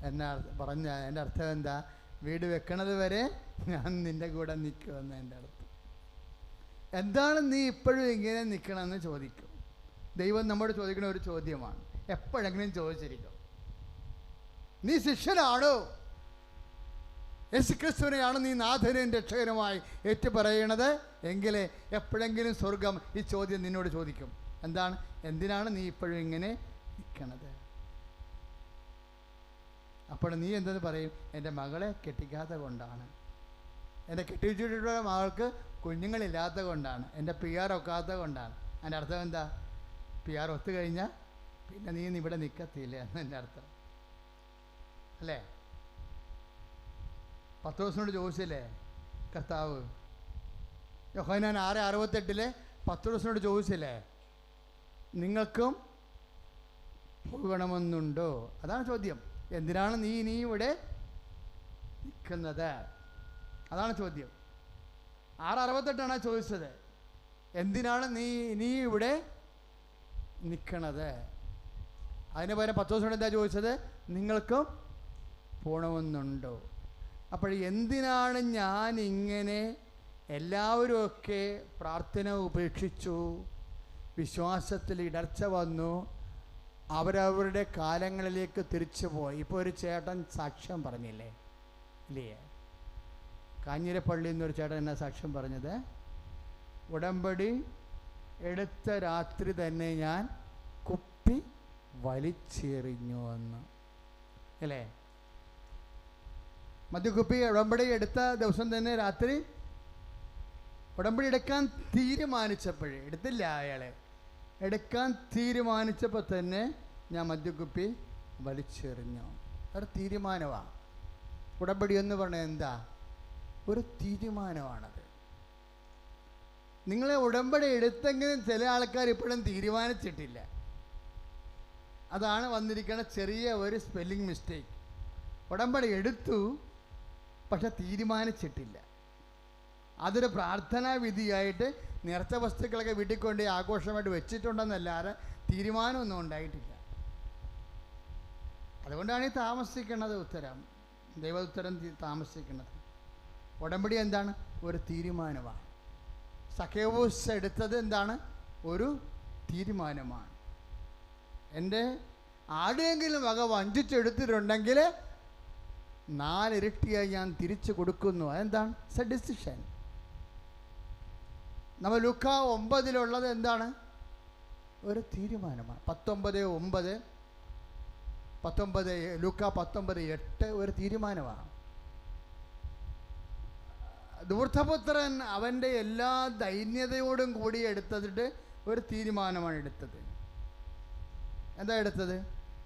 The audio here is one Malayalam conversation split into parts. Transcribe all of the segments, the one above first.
എന്നാ പറഞ്ഞ എൻ്റെ അർത്ഥം എന്താ? വീട് വെക്കണത് വരെ ഞാൻ നിൻ്റെ കൂടെ നിൽക്കുമെന്ന് എൻ്റെ അർത്ഥം. എന്താണ് നീ ഇപ്പോഴും ഇങ്ങനെ നിൽക്കണമെന്ന് ചോദിക്കും. ദൈവം നമ്മോട് ചോദിക്കുന്ന ഒരു ചോദ്യമാണ്, എപ്പോഴെങ്കിലും ചോദിച്ചിരിക്കും. നീ ശിഷ്യനാണോ? യേശുക്രിസ്തുവിനെയാണ് നീ നാഥനും രക്ഷകനുമായി ഏറ്റുപറയണത് എങ്കിലേ എപ്പോഴെങ്കിലും സ്വർഗം ഈ ചോദ്യം നിന്നോട് ചോദിക്കും. എന്താണ്? എന്തിനാണ് നീ ഇപ്പോഴും ഇങ്ങനെ നിൽക്കണത്? അപ്പോൾ നീ എന്തെന്ന് പറയും? എൻ്റെ മകളെ കെട്ടിക്കാത്ത കൊണ്ടാണ്, എൻ്റെ കെട്ടിച്ചിട്ടുള്ള മകൾക്ക് കുഞ്ഞുങ്ങളില്ലാത്ത കൊണ്ടാണ്, എൻ്റെ PR ഒക്കാത്ത കൊണ്ടാണ്. എൻ്റെ അർത്ഥം എന്താ? PR ഒത്തു കഴിഞ്ഞാൽ പിന്നെ നീ ഇവിടെ നിൽക്കത്തില്ല എന്ന് എൻ്റെ അർത്ഥം അല്ലേ? പത്രോസിനോട് ചോദിച്ചില്ലേ കർത്താവ്? യോഹന്നാൻ 6:68 പത്രോസിനോട് ചോദിച്ചില്ലേ, നിങ്ങൾക്കും പോകണമെന്നുണ്ടോ? അതാണ് ചോദ്യം. എന്തിനാണ് നീ ഇവിടെ നിൽക്കുന്നത്? അതാണ് ചോദ്യം. 6:68 ചോദിച്ചത്. എന്തിനാണ് നീ ഇവിടെ നിൽക്കണത്? അതിന് പകരം പത്രോസിനോട് എന്താ ചോദിച്ചത്? നിങ്ങൾക്കും പോകണമെന്നുണ്ടോ? അപ്പോൾ എന്തിനാണ് ഞാൻ ഇങ്ങനെ, എല്ലാവരുമൊക്കെ പ്രാർത്ഥന ഉപേക്ഷിച്ചു, വിശ്വാസത്തിൽ ഇടർച്ച വന്നു, അവരവരുടെ കാലങ്ങളിലേക്ക് തിരിച്ചു പോയി. ഇപ്പോൾ ഒരു ചേട്ടൻ സാക്ഷ്യം പറഞ്ഞില്ലേ ഇല്ലേ? കാഞ്ഞിരപ്പള്ളിയിൽ നിന്നൊരു ചേട്ടൻ എന്നാ സാക്ഷ്യം പറഞ്ഞത്? ഉടമ്പടി എടുത്ത രാത്രി തന്നെ ഞാൻ കുപ്പി വലിച്ചെറിഞ്ഞു എന്ന് അല്ലേ? മദ്യക്കുപ്പി ഉടമ്പടി എടുത്ത ദിവസം തന്നെ രാത്രി ഉടമ്പടി എടുക്കാൻ തീരുമാനിച്ചപ്പോഴേ, എടുത്തില്ല അയാളെ, എടുക്കാൻ തീരുമാനിച്ചപ്പോൾ തന്നെ ഞാൻ മദ്യക്കുപ്പി വലിച്ചെറിഞ്ഞു. ഒരു തീരുമാനമാണ് ഉടമ്പടി എന്ന് പറഞ്ഞാൽ. എന്താ? ഒരു തീരുമാനമാണത്. നിങ്ങളെ ഉടമ്പടി എടുത്തെങ്കിലും ചില ആൾക്കാർ ഇപ്പോഴും തീരുമാനിച്ചിട്ടില്ല. അതാണ് വന്നിരിക്കുന്ന ചെറിയ ഒരു സ്പെല്ലിംഗ് മിസ്റ്റേക്ക്. ഉടമ്പടി എടുത്തു പക്ഷെ തീരുമാനിച്ചിട്ടില്ല. അതൊരു പ്രാർത്ഥനാ വിധിയായിട്ട് നേർച്ച വസ്തുക്കളൊക്കെ വീട്ടിൽ കൊണ്ട് ആഘോഷമായിട്ട് വെച്ചിട്ടുണ്ടെന്നല്ലാതെ തീരുമാനമൊന്നും ഉണ്ടായിട്ടില്ല. അതുകൊണ്ടാണ് ഈ താമസിക്കുന്നത് ഉത്തരം, ദൈവ ഉത്തരം താമസിക്കുന്നത്. ഉടമ്പടി എന്താണ്? ഒരു തീരുമാനമാണ്. സഖേവൂസ് എടുത്തത് എന്താണ്? ഒരു തീരുമാനമാണ്. എൻ്റെ ആരുടെയെങ്കിലും വക വഞ്ചിച്ചെടുത്തിട്ടുണ്ടെങ്കിൽ 4 ഇരട്ടിയായി ഞാൻ തിരിച്ചു കൊടുക്കുന്നു. അതെന്താണ്? It's A decision. നമ്മൾ ലൂക്കാ 9 എന്താണ്? ഒരു തീരുമാനമാണ്. 19:9 ലൂക്കാ 19:8 ഒരു തീരുമാനമാണ്. ധൂർത്തപുത്രൻ അവൻ്റെ എല്ലാ ദൈന്യതയോടും കൂടി എടുത്തിട്ട് ഒരു തീരുമാനമാണ് എടുത്തത്. എന്താ എടുത്തത്?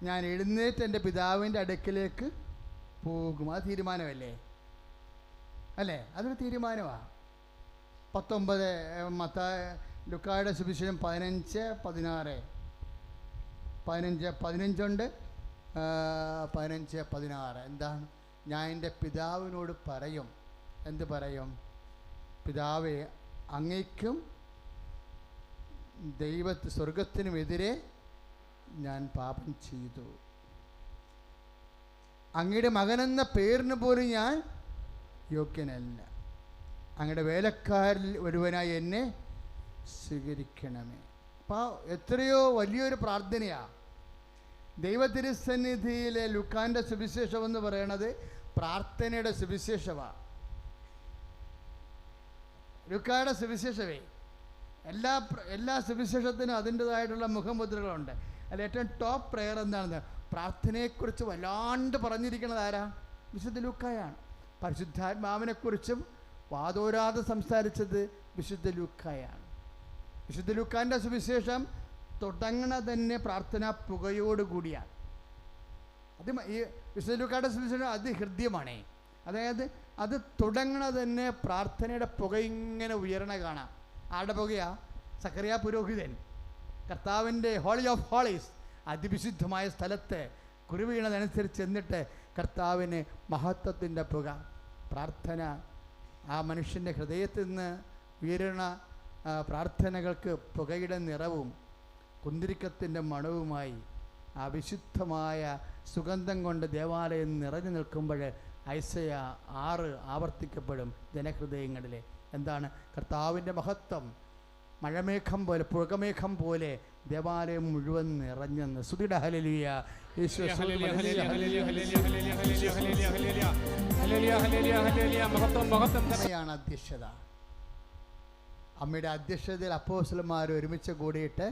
ഞാൻ എഴുന്നേറ്റ് എൻ്റെ പിതാവിൻ്റെ അടുക്കിലേക്ക് പോകും. അത് തീരുമാനമല്ലേ അല്ലേ? അതൊരു തീരുമാനമാണ്. 19 ലുക്കായുടെ സുവിശേഷം 15:16 15:15 15:16 എന്താണ്? ഞാൻ എൻ്റെ പിതാവിനോട് പറയും. എന്ത് പറയും? പിതാവേ, അങ്ങയ്ക്കും സ്വർഗത്തിനുമെതിരെ ഞാൻ പാപം ചെയ്തു. അങ്ങയുടെ മകനെന്ന പേരിന് പോലും ഞാൻ യോഗ്യനല്ല. അങ്ങയുടെ വേലക്കാരിൽ ഒരുവനായി എന്നെ സ്വീകരിക്കണമേ. അപ്പോൾ എത്രയോ വലിയൊരു പ്രാർത്ഥനയാണ്. ദൈവതിരുസന്നിധിയിലെ ലുക്കാൻ്റെ സുവിശേഷം എന്ന് പറയണത് പ്രാർത്ഥനയുടെ സുവിശേഷമാണ്. ലുക്കായുടെ സുവിശേഷമേ എല്ലാ സുവിശേഷത്തിനും അതിൻ്റെതായിട്ടുള്ള മുഖമുദ്രകളുണ്ട്. അതിൽ ഏറ്റവും ടോപ്പ് പ്രെയർ എന്താണെന്ന്, പ്രാർത്ഥനയെക്കുറിച്ച് വല്ലാണ്ട് പറഞ്ഞിരിക്കുന്നത് ആരാ? വിശുദ്ധ ലൂക്കായാണ്. പരിശുദ്ധാത്മാവിനെക്കുറിച്ചും വാതോരാതെ സംസാരിച്ചത് വിശുദ്ധ ലൂക്കായാണ്. വിശുദ്ധ ലൂക്കാൻ്റെ സുവിശേഷം തുടങ്ങണ തന്നെ പ്രാർത്ഥനാ പുകയോടുകൂടിയാണ്. ഈ വിശുദ്ധ ലൂക്കായുടെ സുവിശേഷം അതിഹൃദ്യമാണേ. അതായത് അത് തുടങ്ങണ തന്നെ പ്രാർത്ഥനയുടെ പുക ഇങ്ങനെ ഉയരണ കാണാം. ആരുടെ പുകയാ? സക്കറിയ പുരോഹിതൻ കർത്താവിൻ്റെ ഹോളി ഓഫ് ഹോളീസ് അതിവിശുദ്ധമായ സ്ഥലത്ത് കുരുവീണതനുസരിച്ച് എന്നിട്ട് കർത്താവിന് മഹത്വത്തിൻ്റെ പുക, പ്രാർത്ഥന, ആ മനുഷ്യൻ്റെ ഹൃദയത്തിൽ നിന്ന് ഉയരണ പ്രാർത്ഥനകൾക്ക് പുകയുടെ നിറവും കുന്തിരിക്കത്തിൻ്റെ മണവുമായി ആ വിശുദ്ധമായ സുഗന്ധം കൊണ്ട് ദേവാലയം നിറഞ്ഞു നിൽക്കുമ്പോൾ ഐസയ 6 ആവർത്തിക്കപ്പെടും ജനഹൃദയങ്ങളിലെ. എന്താണ്? കർത്താവിൻ്റെ മഹത്വം മഴമേഘം പോലെ, പുഴമേഘം പോലെ ദേവാലയം മുഴുവൻ നിറഞ്ഞെന്ന്. സ്തുതിയുടെ ഹല്ലേലൂയ. ാണ് അധ്യക്ഷത. അമ്മയുടെ അധ്യക്ഷതയിൽ അപ്പോസ്തലന്മാർ ഒരുമിച്ച് കൂടിയിട്ട്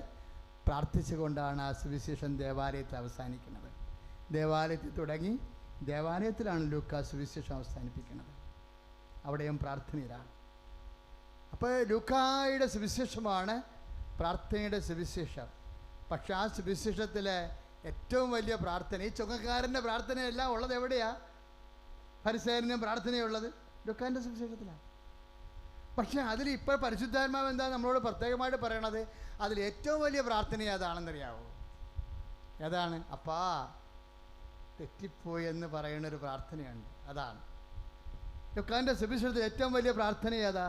പ്രാർത്ഥിച്ചുകൊണ്ടാണ് ആ സുവിശേഷം ദേവാലയത്തിൽ അവസാനിക്കുന്നത്. ദേവാലയത്തിൽ തുടങ്ങി ദേവാലയത്തിലാണ് ലൂക്കാ സുവിശേഷം അവസാനിപ്പിക്കുന്നത്. അവിടെയും പ്രാർത്ഥനയിലാണ്. അപ്പോൾ ലൂക്കായുടെ സുവിശേഷമാണ് പ്രാർത്ഥനയുടെ സുവിശേഷം. പക്ഷെ ആ സുവിശേഷത്തിലെ ഏറ്റവും വലിയ പ്രാർത്ഥന, ഈ ചുങ്കക്കാരൻ്റെ പ്രാർത്ഥനയെല്ലാം ഉള്ളത് എവിടെയാണ്? ഫരിസേയനും പ്രാർത്ഥനയുള്ളത് ലൂക്കാൻ്റെ സുവിശേഷത്തിലാണ്. പക്ഷെ അതിൽ ഇപ്പോൾ പരിശുദ്ധാത്മാവ് എന്താ നമ്മളോട് പ്രത്യേകമായിട്ട് പറയണത്? അതിൽ ഏറ്റവും വലിയ പ്രാർത്ഥന ഏതാണെന്നറിയാവോ? ഏതാണ്? അപ്പാ തെറ്റിപ്പോയി എന്ന് പറയുന്നൊരു പ്രാർത്ഥനയുണ്ട്. അതാണ് ലൂക്കാൻ്റെ സുവിശേഷത്തിൽ ഏറ്റവും വലിയ പ്രാർത്ഥന ഏതാ?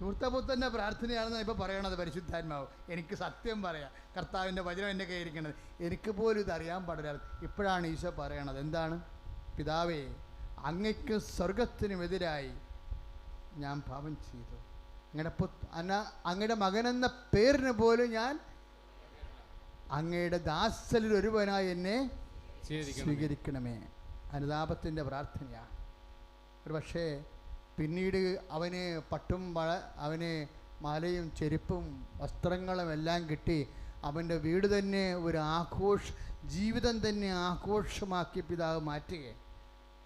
ധൂർത്തപുത്രൻ്റെ പ്രാർത്ഥനയാണെന്ന് ഇപ്പോൾ പറയണത് പരിശുദ്ധാത്മാവ്. എനിക്ക് സത്യം പറയാം, കർത്താവിൻ്റെ വചനം എൻ്റെ കയ്യിരിക്കുന്നത്, എനിക്ക് പോലും ഇതറിയാൻ പാടില്ല. ഇപ്പോഴാണ് ഈശോ പറയണത്. എന്താണ്? പിതാവേ, അങ്ങയ്ക്ക് സ്വർഗത്തിനുമെതിരായി ഞാൻ പാപം ചെയ്തു. അങ്ങയുടെ മകനെന്ന പേരിന് പോലും ഞാൻ അങ്ങയുടെ ദാസരിൽ ഒരുവനായി എന്നെ സ്വീകരിക്കണമേ. അനുതാപത്തിൻ്റെ പ്രാർത്ഥനയാണ്. ഒരു പക്ഷേ പിന്നീട് അവന് അവന് മാലയും ചെരുപ്പും വസ്ത്രങ്ങളും എല്ലാം കിട്ടി. അവൻ്റെ വീട് തന്നെ ഒരു ജീവിതം തന്നെ ആഘോഷമാക്കി പിതാവ് മാറ്റുകയെ.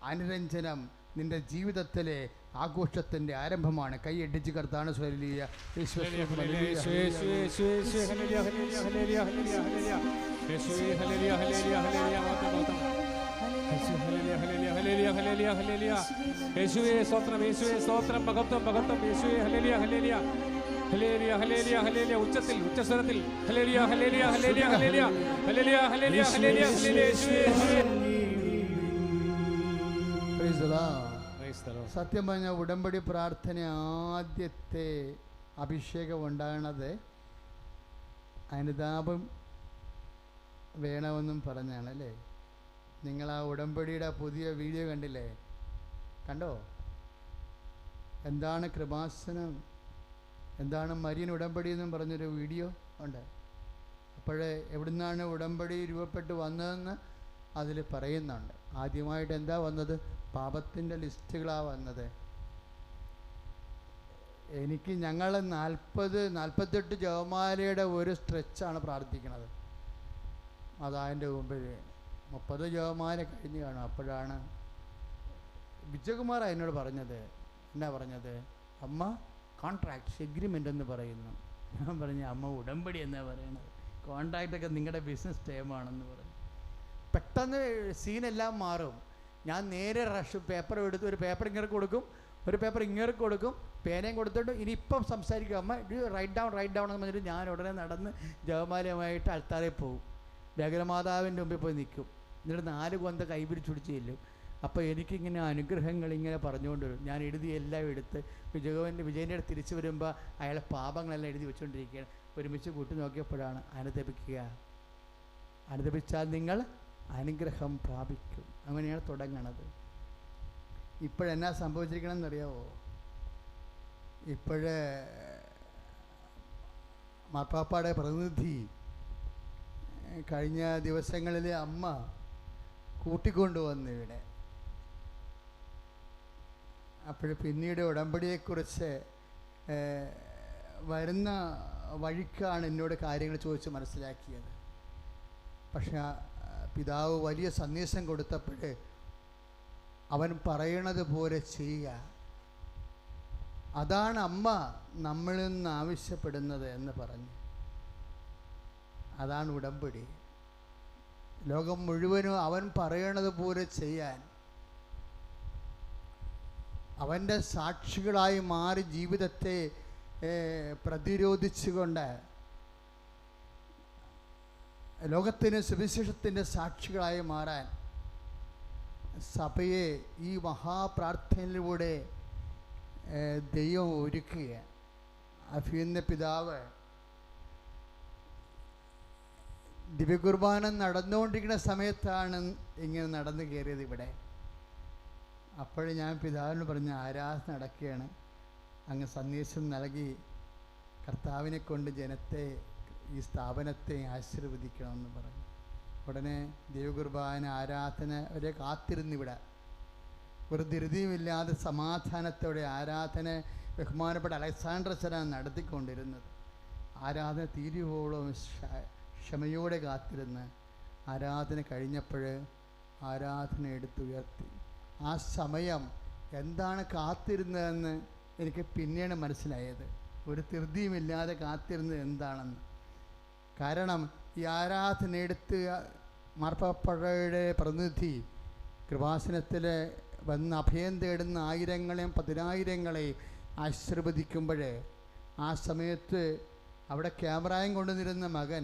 അനുരഞ്ജനം നിൻ്റെ ജീവിതത്തിലെ ആഘോഷത്തിൻ്റെ ആരംഭമാണ്. കൈയടിച്ച് കർത്താവിനെ ഹല്ലേലൂയ. യേശുവേ സ്തോത്രം, യേശുവേ സ്തോത്രം, മഹത്വം മഹത്വം യേശുവേ. ഹല്ലേലൂയ ഹല്ലേലൂയ ഹല്ലേലൂയ ഹല്ലേലൂയ ഹല്ലേലൂയ. ഉച്ചത്തിൽ, ഉച്ചസ്വരത്തിൽ ഹല്ലേലൂയ ഹല്ലേലൂയ ഹല്ലേലൂയ ഹല്ലേലൂയ ഹല്ലേലൂയ ഹല്ലേലൂയ ഹല്ലേലൂയ ഹല്ലേലൂയ യേശുവേ. സത്യം പറഞ്ഞ ഉടമ്പടി പ്രാർത്ഥന ആദ്യത്തെ അഭിഷേകം ഉണ്ടാകണത് അനുതാപം വേണമെന്നും പറഞ്ഞാണ് അല്ലേ? നിങ്ങൾ ആ ഉടമ്പടിയുടെ പുതിയ വീഡിയോ കണ്ടില്ലേ? കണ്ടോ? എന്താണ് കൃപാസനം, എന്താണ് മരിയൻ ഉടമ്പടി എന്നും പറഞ്ഞൊരു വീഡിയോ ഉണ്ട്. അപ്പോഴേ എവിടുന്നാണ് ഉടമ്പടി രൂപപ്പെട്ട് വന്നതെന്ന് അതിൽ പറയുന്നുണ്ട്. ആദ്യമായിട്ട് എന്താ വന്നത്? പാപത്തിൻ്റെ ലിസ്റ്റുകളാണ് വന്നത്. ഞങ്ങൾ 48 ജപമാലയുടെ ഒരു സ്ട്രെച്ചാണ് പ്രാർത്ഥിക്കുന്നത്. അതതിൻ്റെ മുമ്പിൽ 30 ജപമാല കഴിഞ്ഞ് കാണും. അപ്പോഴാണ് വിജയകുമാർ എന്നോട് പറഞ്ഞത്. എന്നാ പറഞ്ഞത്? അമ്മ കോൺട്രാക്ട് എഗ്രിമെൻ്റ് എന്ന് പറയുന്നു. ഞാൻ പറഞ്ഞു, അമ്മ ഉടമ്പടി എന്നാണ് പറയുന്നത്, കോൺട്രാക്റ്റൊക്കെ നിങ്ങളുടെ ബിസിനസ് ടൈമാണെന്ന് പറഞ്ഞു. പെട്ടെന്ന് സീനെല്ലാം മാറും. ഞാൻ നേരെ പേപ്പർ എടുത്ത് ഒരു പേപ്പർ ഇങ്ങനെ കൊടുക്കും, ഒരു പേപ്പർ ഇങ്ങനെ കൊടുക്കും, പേനയും കൊടുത്തിട്ട് ഇനിയിപ്പം സംസാരിക്കും അമ്മ, റൈറ്റ് ഡൗൺ എന്ന് പറഞ്ഞിട്ട് ഞാൻ ഉടനെ നടന്ന് ജപമാലയുമായിട്ട് അൾത്താരയിൽ പോകും. വ്യാകുലമാതാവിൻ്റെ മുമ്പിൽ പോയി നിൽക്കും. എന്നിട്ട് 4 കൊന്ത കൈപിടിച്ചുടിച്ച് ചെല്ലും. അപ്പോൾ എനിക്കിങ്ങനെ അനുഗ്രഹങ്ങൾ ഇങ്ങനെ പറഞ്ഞുകൊണ്ട് വരും. ഞാൻ എല്ലാം എടുത്ത് വിജയൻ്റെ അടുത്ത് തിരിച്ചു വരുമ്പോൾ അയാളെ പാപങ്ങളെല്ലാം എഴുതി വെച്ചുകൊണ്ടിരിക്കുകയാണ്. ഒരുമിച്ച് കൂട്ടി നോക്കിയപ്പോഴാണ് അനുദപിച്ചാൽ നിങ്ങൾ അനുഗ്രഹം പ്രാപിക്കും. അങ്ങനെയാണ് തുടങ്ങണത്. ഇപ്പോഴെന്നാ സംഭവിച്ചിരിക്കണമെന്നറിയാവോ? ഇപ്പോഴേ മാർപ്പാപ്പാടെ പ്രതിനിധി കഴിഞ്ഞ ദിവസങ്ങളിൽ അമ്മ കൂട്ടിക്കൊണ്ടുവന്നു ഇവിടെ. അപ്പോൾ പിന്നീട് ഉടമ്പടിയെക്കുറിച്ച് വരുന്ന വഴിക്കാണ് എന്നോട് കാര്യങ്ങൾ ചോദിച്ച് മനസ്സിലാക്കിയത്. പക്ഷെ പിതാവ് വലിയ സന്ദേശം കൊടുത്തപ്പോൾ അവൻ പറയണത് പോലെ ചെയ്യുക, അതാണ് അമ്മ നമ്മളിൽ നിന്ന് ആവശ്യപ്പെടുന്നത് എന്ന് പറഞ്ഞു. അതാണ് ഉടമ്പടി. ലോകം മുഴുവനും അവൻ പറയണത് പോലെ ചെയ്യാൻ, അവൻ്റെ സാക്ഷികളായി മാറി ജീവിതത്തെ പ്രതിരോധിച്ചുകൊണ്ട് ലോകത്തിന് സുവിശേഷത്തിൻ്റെ സാക്ഷികളായി മാറാൻ സഭയെ ഈ മഹാപ്രാർത്ഥനയിലൂടെ ദൈവം ഒരുക്കുക. അഭിയന്ന പിതാവ് ദിവ്യകുർബാന നടന്നുകൊണ്ടിരിക്കുന്ന സമയത്താണ് ഇങ്ങനെ നടന്നു കയറിയത് ഇവിടെ. അപ്പോൾ ഞാൻ പിതാവിനോട് പറഞ്ഞു, ആരാധന നടക്കുകയാണ്, അങ്ങ് സന്ദേശം നൽകി കർത്താവിനെ കൊണ്ട് ജനത്തെ, ഈ സ്ഥാപനത്തെ ആശീർവദിക്കണമെന്ന് പറഞ്ഞു. ഉടനെ ദിവ്യകുർബാന ആരാധന വരെ കാത്തിരുന്നിവിടെ. ഒരു ധൃതിയുമില്ലാതെ സമാധാനത്തോടെ ആരാധന ബഹുമാനപ്പെട്ട അലക്സാണ്ടർ അച്ഛനാണ് നടത്തിക്കൊണ്ടിരുന്നത്. ആരാധന തീരുവോളം ക്ഷമയോടെ കാത്തിരുന്ന് ആരാധന കഴിഞ്ഞപ്പോൾ ആരാധന എടുത്തുയർത്തി. ആ സമയം എന്താണ് കാത്തിരുന്നതെന്ന് എനിക്ക് പിന്നെയാണ് മനസ്സിലായത്. ഒരു ധൃതിയുമില്ലാതെ കാത്തിരുന്നത് എന്താണെന്ന്. കാരണം ഈ ആരാധന എടുത്ത് മാർപ്പാപ്പയുടെ പ്രതിനിധി കൃപാസനത്തിൽ വന്ന് അഭയം തേടുന്ന ആയിരങ്ങളെയും പതിനായിരങ്ങളെയും ആശീർവദിക്കുമ്പോൾ ആ സമയത്ത് അവിടെ ക്യാമറയും കൊണ്ടുവന്നിരുന്ന മകൻ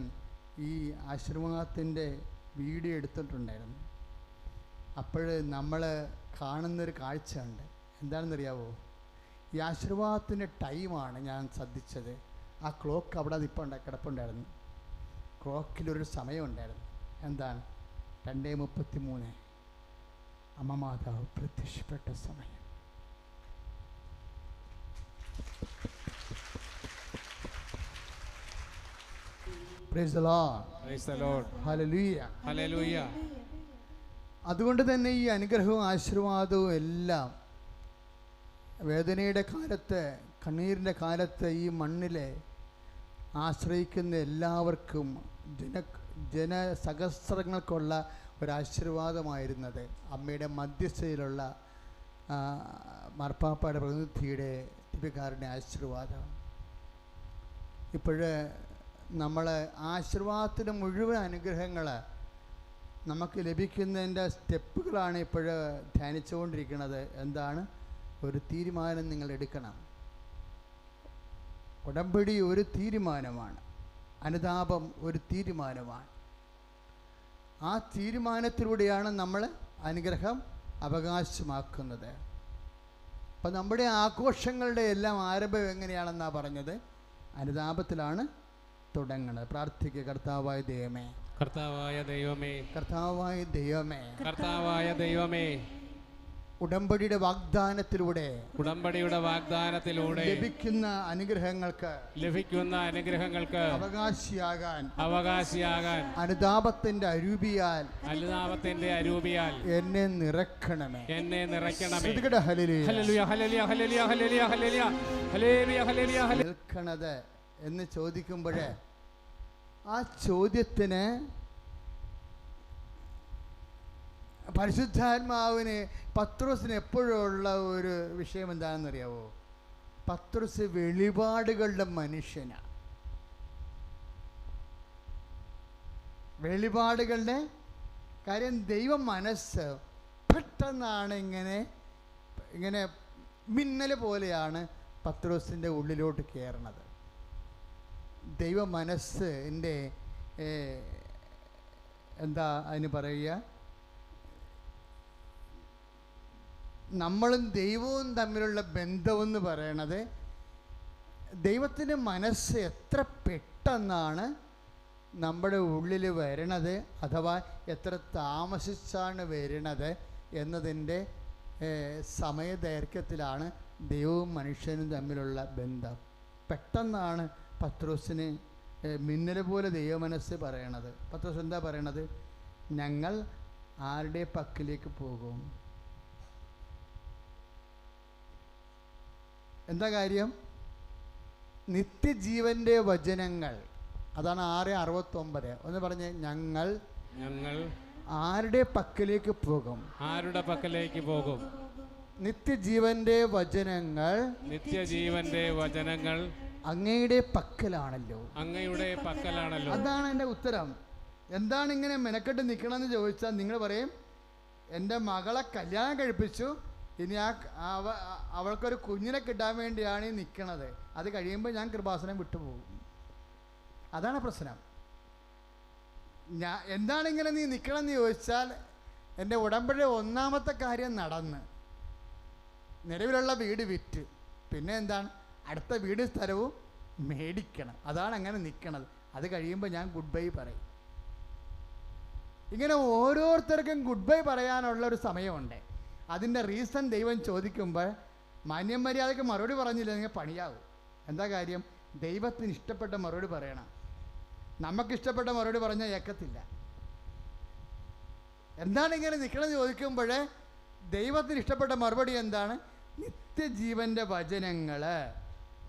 ഈ ആശീർവാദത്തിൻ്റെ വീഡിയോ എടുത്തിട്ടുണ്ടായിരുന്നു. അപ്പോൾ നമ്മൾ കാണുന്നൊരു കാഴ്ച ഉണ്ട്. എന്താണെന്നറിയാവോ? ഈ ആശീർവാദത്തിൻ്റെ ടൈമാണ് ഞാൻ ശ്രദ്ധിച്ചത്. ആ ക്ലോക്ക് അവിടെ കിടപ്പുണ്ടായിരുന്നു. ക്ലോക്കിലൊരു സമയമുണ്ടായിരുന്നു. എന്താണ്? 2:33 അമ്മ മാതാവ് പ്രത്യക്ഷപ്പെട്ട സമയം. Praise the Lord. Praise the Lord. Hallelujah. Hallelujah. അതുകൊണ്ട് തന്നെ ഈ അനുഗ്രഹവും ആശീർവാദവും എല്ലാം വേദനയുടെ കാലത്ത്, കണ്ണീരിൻ്റെ കാലത്ത് ഈ മണ്ണിലെ ആശ്രയിക്കുന്ന എല്ലാവർക്കും ജനസഹസ്രങ്ങൾക്കുള്ള ഒരാശീർവാദമായിരുന്നത് അമ്മയുടെ മധ്യസ്ഥയിലുള്ള മാർപ്പാപ്പയുടെ പ്രതിനിധിയുടെ ദിവ്യകാരുണ്യ ആശീർവാദം. ഇപ്പോഴ് നമ്മൾ ആശീർവാദത്തിൻ്റെ മുഴുവൻ അനുഗ്രഹങ്ങൾ നമുക്ക് ലഭിക്കുന്നതിൻ്റെ സ്റ്റെപ്പുകളാണ് ഇപ്പോൾ ധ്യാനിച്ചുകൊണ്ടിരിക്കുന്നത്. എന്താണ്? ഒരു തീരുമാനം നിങ്ങൾ എടുക്കണം. ഉടമ്പടി ഒരു തീരുമാനമാണ്, അനുതാപം ഒരു തീരുമാനമാണ്. ആ തീരുമാനത്തിലൂടെയാണ് നമ്മൾ അനുഗ്രഹം അവകാശമാക്കുന്നത്. അപ്പം നമ്മുടെ ആഘോഷങ്ങളുടെ എല്ലാം ആരംഭം എങ്ങനെയാണെന്നാണ് പറഞ്ഞത്? അനുതാപത്തിലാണ് തുടങ്ങുന്നത്. പ്രാർത്ഥിക്കുക. കർത്താവായ ദൈവമേ, കർത്താവായ ദൈവമേ, കർത്താവായ ദൈവമേ, കർത്താവായ ദൈവമേ, ഉടമ്പടിയുടെ വാഗ്ദാനത്തിലൂടെ ലഭിക്കുന്ന അനുഗ്രഹങ്ങൾക്ക് അവകാശിയാകാൻ അനുതാപത്തിന്റെ അരൂപിയാൽ എന്നെ നിറയ്ക്കണമേ. നിൽക്കണത് എന്ന് ചോദിക്കുമ്പോഴേ ആ ചോദ്യത്തിന് പരിശുദ്ധാത്മാവിന് പത്രോസിന് എപ്പോഴുള്ള ഒരു വിഷയം എന്താണെന്നറിയാവോ? പത്രോസ് വെളിപാടുകളുടെ മനുഷ്യനാണ്. വെളിപാടുകളുടെ കാര്യം, ദൈവ മനസ്സ് പെട്ടെന്നാണ് ഇങ്ങനെ മിന്നൽ പോലെയാണ് പത്രോസിൻ്റെ ഉള്ളിലോട്ട് കയറണത്. ദൈവ മനസ്സിൻ്റെ എന്താ അതിന് പറയുക, നമ്മളും ദൈവവും തമ്മിലുള്ള ബന്ധമെന്ന് പറയണത്, ദൈവത്തിൻ്റെ മനസ്സ് എത്ര പെട്ടെന്നാണ് നമ്മുടെ ഉള്ളിൽ വരണത്, അഥവാ എത്ര താമസിച്ചാണ് വരണത് എന്നതിൻ്റെ സമയദൈർഘ്യത്തിലാണ് ദൈവവും മനുഷ്യനും തമ്മിലുള്ള ബന്ധം. പെട്ടെന്നാണ് പത്രോസിന് മിന്നൽ പോലെ ദൈവമനസ്സ് പറയണത്. പത്രോസ് എന്താ പറയണത്? ഞങ്ങൾ ആരുടെ പക്കലേക്ക് പോകും? എന്താ കാര്യം? നിത്യജീവൻ്റെ വചനങ്ങൾ. അതാണ് 6:69. ഒന്ന് പറഞ്ഞ്, ഞങ്ങൾ ആരുടെ പക്കലേക്ക് പോകും? ആരുടെ പക്കലേക്ക് പോകും? നിത്യജീവന്റെ വചനങ്ങൾ അങ്ങയുടെ പക്കലാണല്ലോ. അതാണ് എൻ്റെ ഉത്തരം. എന്താണ് ഇങ്ങനെ മെനക്കെട്ട് നിൽക്കണമെന്ന് ചോദിച്ചാൽ നിങ്ങൾ പറയും, എൻ്റെ മകളെ കല്യാണം കഴിപ്പിച്ചു, ഇനി അവൾക്കൊരു കുഞ്ഞിനെ കിട്ടാൻ വേണ്ടിയാണ് ഈ നിൽക്കണത്. അത് കഴിയുമ്പോൾ ഞാൻ കൃപാസനം വിട്ടുപോകും. അതാണ് പ്രശ്നം. എന്താണിങ്ങനെ നീ നിൽക്കണമെന്ന് ചോദിച്ചാൽ, എൻ്റെ ഉടമ്പടി ഒന്നാമത്തെ കാര്യം നടന്ന്, നിലവിലുള്ള വീട് വിറ്റ്, പിന്നെ എന്താണ്, അടുത്ത വീട് സ്ഥലവും മേടിക്കണം. അതാണ് അങ്ങനെ നിൽക്കണത്. അത് കഴിയുമ്പോൾ ഞാൻ ഗുഡ് ബൈ പറയും. ഇങ്ങനെ ഓരോരുത്തർക്കും ഗുഡ് ബൈ പറയാനുള്ള ഒരു സമയമുണ്ട്. അതിൻ്റെ റീസൺ ദൈവം ചോദിക്കുമ്പോൾ മാന്യം മര്യാദയ്ക്ക് മറുപടി പറഞ്ഞില്ല, നിങ്ങൾ പണിയാവും. എന്താ കാര്യം? ദൈവത്തിന് ഇഷ്ടപ്പെട്ട മറുപടി പറയണം. നമുക്കിഷ്ടപ്പെട്ട മറുപടി പറഞ്ഞാൽ ഏക്കത്തില്ല. എന്താണ് ഇങ്ങനെ നിൽക്കണമെന്ന് ചോദിക്കുമ്പോൾ ദൈവത്തിന് ഇഷ്ടപ്പെട്ട മറുപടി എന്താണ്? നിത്യജീവൻ്റെ വചനങ്ങൾ.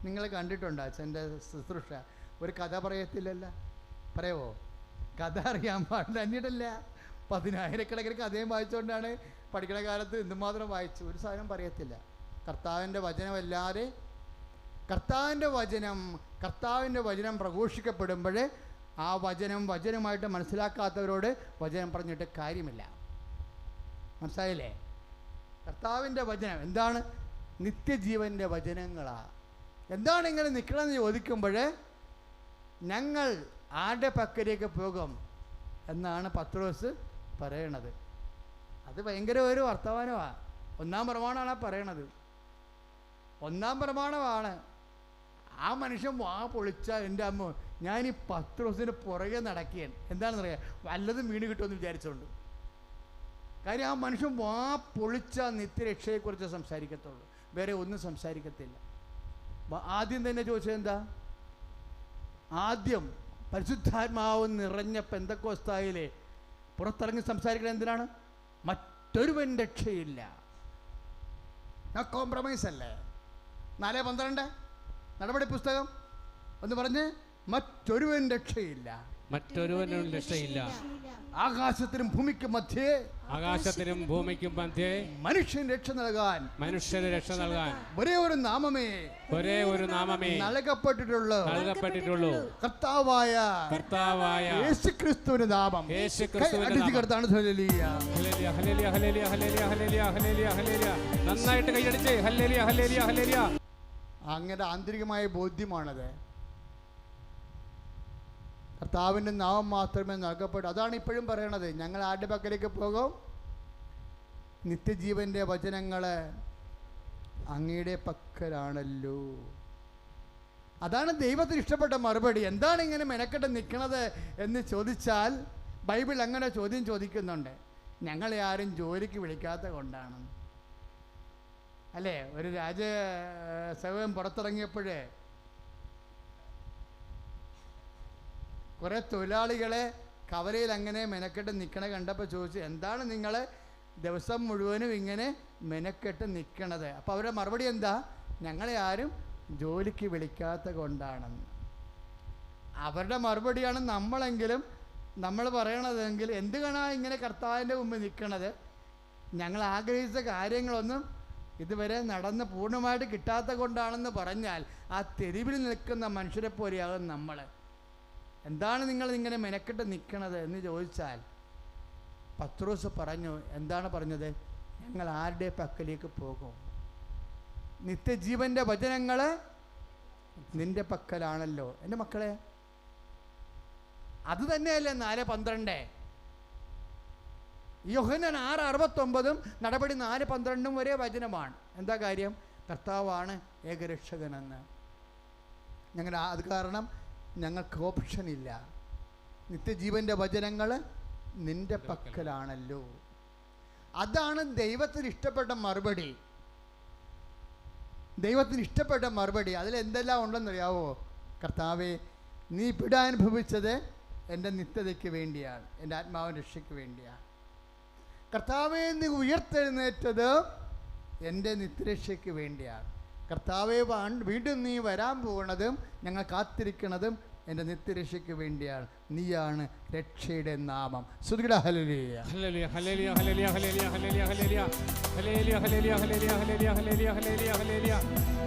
നിങ്ങൾ കണ്ടിട്ടുണ്ടോ അച്ഛൻ്റെ ശുശ്രൂഷ? ഒരു കഥ പറയത്തില്ലല്ലോ. പറയുമോ? കഥ അറിയാൻ പാടില്ല, എന്നിട്ടല്ല 10,000 കഥയും വായിച്ചുകൊണ്ടാണ് പഠിക്കണ കാലത്ത് എന്തുമാത്രം വായിച്ചു. ഒരു സാധനം പറയത്തില്ല. കർത്താവിൻ്റെ വചനമല്ലാതെ കർത്താവിൻ്റെ വചനം പ്രഘോഷിക്കപ്പെടുമ്പോൾ ആ വചനമായിട്ട് മനസ്സിലാക്കാത്തവരോട് വചനം പറഞ്ഞിട്ട് കാര്യമില്ല. മനസ്സിലായില്ലേ? കർത്താവിൻ്റെ വചനം എന്താണ്? നിത്യജീവൻ്റെ വചനങ്ങളാണ്. എന്താണ് ഇങ്ങനെ നിൽക്കണമെന്ന് ചോദിക്കുമ്പോൾ ഞങ്ങൾ ആരുടെ പക്കലേക്ക് പോകും എന്നാണ് പത്രോസ് പറയണത്. അത് ഭയങ്കര ഒരു വർത്തമാനമാണ്. 1-ാം പ്രമാണമാണ് പറയണത്. 1-ാം പ്രമാണമാണ്. ആ മനുഷ്യൻ വാ പൊളിച്ച എൻ്റെ അമ്മ, ഞാൻ ഈ പത്രോസിന് പുറകെ നടക്കുകയാൻ. എന്താണെന്നറിയാം? വല്ലതും വീണ് കിട്ടുമെന്ന് വിചാരിച്ചുകൊണ്ട്. കാര്യം ആ മനുഷ്യൻ വാ പൊളിച്ച നിത്യരക്ഷയെക്കുറിച്ച് സംസാരിക്കത്തുള്ളൂ, വേറെ ഒന്നും സംസാരിക്കത്തില്ല. ആദ്യം തന്നെ ചോദിച്ചത് എന്താ? ആദ്യം പരിശുദ്ധാത്മാവ് നിറഞ്ഞ പെന്തക്കോസ്തായിലെ പുറത്തിറങ്ങി സംസാരിക്കുന്നത് എന്തിനാണ്? മറ്റൊരുവൻ രക്ഷയില്ല. കോംപ്രമൈസ് അല്ലേ? 4:12 നടപടി പുസ്തകം ഒന്ന് പറഞ്ഞ്, മറ്റൊരുവൻ രക്ഷയില്ല, മറ്റൊരുവനും രക്ഷയില്ല. ആകാശത്തിനും ഭൂമിക്കും മധ്യേ മനുഷ്യന് രക്ഷ നൽകാൻ ഒരേ ഒരു നാമമേ നൽകപ്പെട്ടിട്ടുള്ളൂ, കർത്താവായ യേശുക്രിസ്തുവിന്റെ നാമം. നന്നായിട്ട് കൈയടിച്ചേ. ഹല്ലേലൂയ, ഹല്ലേലൂയ, ഹല്ലേലൂയ. അങ്ങനെ ആന്തരികമായ ബോധ്യമാണത്. കർത്താവിൻ്റെ നാമം മാത്രമേ നൽകപ്പെടൂ. അതാണ് ഇപ്പോഴും പറയണത്. ഞങ്ങൾ ആരുടെ പക്കലേക്ക് പോകും? നിത്യജീവൻ്റെ വചനങ്ങൾ അങ്ങയുടെ പക്കലാണല്ലോ. അതാണ് ദൈവത്തിന് ഇഷ്ടപ്പെട്ട മറുപടി. എന്താണ് ഇങ്ങനെ മെനക്കെട്ട് നിൽക്കണത് എന്ന് ചോദിച്ചാൽ ബൈബിൾ അങ്ങനെ ചോദ്യം ചോദിക്കുന്നുണ്ട്. ഞങ്ങളെ ആരും ജോലിക്ക് വിളിക്കാത്ത കൊണ്ടാണ് അല്ലേ? ഒരു രാജസേവകൻ പുറത്തിറങ്ങിയപ്പോഴേ കുറേ തൊഴിലാളികളെ കവലയിൽ അങ്ങനെ മെനക്കെട്ട് നിൽക്കണ കണ്ടപ്പോൾ ചോദിച്ചു, എന്താണ് നിങ്ങൾ ദിവസം മുഴുവനും ഇങ്ങനെ മെനക്കെട്ട് നിൽക്കണത്? അപ്പോൾ അവരുടെ മറുപടി എന്താ? ഞങ്ങളെ ആരും ജോലിക്ക് വിളിക്കാത്ത കൊണ്ടാണെന്ന്. അവരുടെ മറുപടിയാണ് നമ്മളെങ്കിലും നമ്മൾ പറയണതെങ്കിൽ എന്തുകൊണ്ടാണ് ഇങ്ങനെ കർത്താവിൻ്റെ മുമ്പ് നിൽക്കണത്? ഞങ്ങൾ ആഗ്രഹിച്ച കാര്യങ്ങളൊന്നും ഇതുവരെ നടന്ന് പൂർണ്ണമായിട്ട് കിട്ടാത്ത കൊണ്ടാണെന്ന് പറഞ്ഞാൽ ആ തെരുവിൽ നിൽക്കുന്ന മനുഷ്യരെ പോലെയാകും നമ്മൾ. എന്താണ് നിങ്ങൾ ഇങ്ങനെ മെനക്കെട്ട് നിൽക്കണത് എന്ന് ചോദിച്ചാൽ പത്രോസ് പറഞ്ഞു. എന്താണ് പറഞ്ഞത്? ഞങ്ങൾ ആരുടെ പക്കലേക്ക് പോകും? നിത്യജീവൻ്റെ വചനങ്ങൾ നിന്റെ പക്കലാണല്ലോ. എൻ്റെ മക്കളെ, അത് തന്നെയല്ലേ 4:12. യോഹന്നാൻ 6:69 നടപടി 4:12 വരെ വചനമാണ്. എന്താ കാര്യം? കർത്താവാണ് ഏകരക്ഷകനെന്ന്. ഞങ്ങൾ അത് കാരണം ഞങ്ങൾക്ക് ഓപ്ഷനില്ല. നിത്യജീവൻ്റെ വചനങ്ങൾ നിന്റെ പക്കലാണല്ലോ. അതാണ് ദൈവത്തിന് ഇഷ്ടപ്പെട്ട മറുപടി. ദൈവത്തിന് ഇഷ്ടപ്പെട്ട മറുപടി അതിലെന്തെല്ലാം ഉണ്ടെന്നറിയാവോ? കർത്താവേ, നീ പീഡാനുഭവിച്ചത് എൻ്റെ നിത്യതയ്ക്ക് വേണ്ടിയാണ്, എൻ്റെ ആത്മാവിൻ്റെ രക്ഷയ്ക്ക് വേണ്ടിയാണ്. കർത്താവേ, നീ ഉയർത്തെഴുന്നേറ്റത് എൻ്റെ നിത്യരക്ഷയ്ക്ക് വേണ്ടിയാണ്. കർത്താവേ, വീണ്ടും നീ വരാൻ പോകുന്നതും ഞങ്ങൾ കാത്തിരിക്കുന്നതും എൻ്റെ നിത്യരക്ഷയ്ക്ക് വേണ്ടിയാണ്. നീയാണ് രക്ഷയുടെ നാമം. സ്തുതിക്കട്ടെ. ഹല്ലേലൂയ, ഹല്ലേലൂയ, ഹല്ലേലൂയ, ഹല്ലേലൂയ, ഹല്ലേലൂയ, ഹല്ലേലൂയ, ഹല്ലേലൂയ, ഹല്ലേലൂയ, ഹല്ലേലൂയ, ഹല്ലേലൂയ, ഹല്ലേലൂയ, ഹല്ലേലൂയ, ഹല്ലേലൂയ,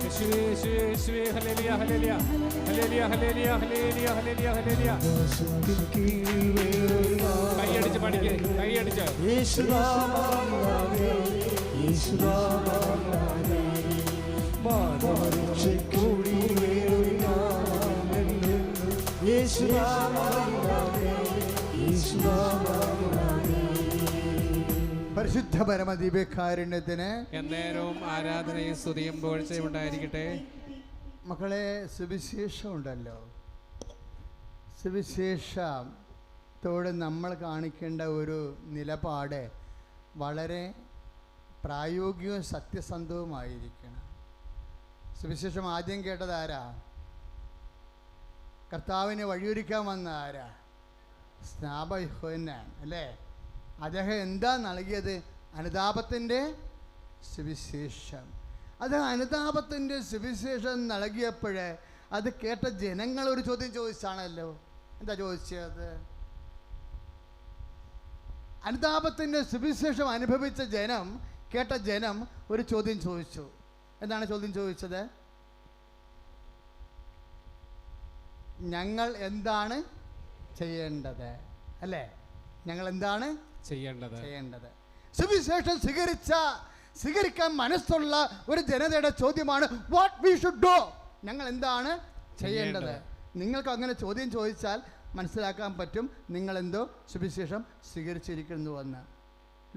യേശുവേ, യേശുവേ, യേശുവേ, ഹല്ലേലൂയ, ഹല്ലേലൂയ, ഹല്ലേലൂയ, ഹല്ലേലൂയ, ഹല്ലേലൂയ, ഹല്ലേലൂയ, ഹല്ലേലൂയ. കൈയടിച്ച് പഠിക്ക്, കൈയടിച്ച്. യേശുനാമമേ, യേശുനാമമേ, മാനവരക്ഷയ്ക്കൂടി വേറൊരു നാമമില്ല. യേശുനാമമേ, യേശുനാമമേ. പരിശുദ്ധ പരമദിവ്യകാരുണ്യത്തിന് എന്നേരവും ആരാധനയും സ്തുതിയും പുകഴ്ചയും ഉണ്ടായിരിക്കട്ടെ. മക്കളെ, സുവിശേഷം ഉണ്ടല്ലോ. സുവിശേഷം സുവിശേഷത്തോട് നമ്മൾ കാണിക്കേണ്ട ഒരു നിലപാട് വളരെ പ്രായോഗികവും സത്യസന്ധവുമായിരിക്കണം. സുവിശേഷം ആദ്യം കേട്ടത് ആരാ? കർത്താവിനെ വഴിയൊരുക്കാൻ വന്ന ആരാ? സ്നാപക യോഹന്നാൻ അല്ലേ? അദ്ദേഹം എന്താ നൽകിയത്? അനുതാപത്തിൻ്റെ സുവിശേഷം. അത് അനുതാപത്തിൻ്റെ സുവിശേഷം നൽകിയപ്പോൾ അത് കേട്ട ജനങ്ങൾ ഒരു ചോദ്യം ചോദിച്ചാണല്ലോ. എന്താ ചോദിച്ചത്? അനുതാപത്തിൻ്റെ സുവിശേഷം അനുഭവിച്ച ജനം, കേട്ട ജനം ഒരു ചോദ്യം ചോദിച്ചു. എന്താണ് ചോദ്യം ചോദിച്ചത്? ഞങ്ങൾ എന്താണ് ചെയ്യേണ്ടത്? അല്ലേ? ഞങ്ങൾ എന്താണ് ചെയ്യേണ്ടത്? സുവിശേഷം സ്വീകരിക്കാൻ മനസ്സുള്ള ഒരു ജനതയുടെ ചോദ്യമാണ് വാട്ട് വി ഷുഡ് ഡു. ഞങ്ങൾ എന്താണ് ചെയ്യേണ്ടത്? നിങ്ങൾക്ക് അങ്ങനെ ചോദ്യം ചോദിച്ചാൽ മനസ്സിലാക്കാൻ പറ്റും നിങ്ങളെന്തോ സുവിശേഷം സ്വീകരിച്ചിരിക്കുന്നുവെന്ന്.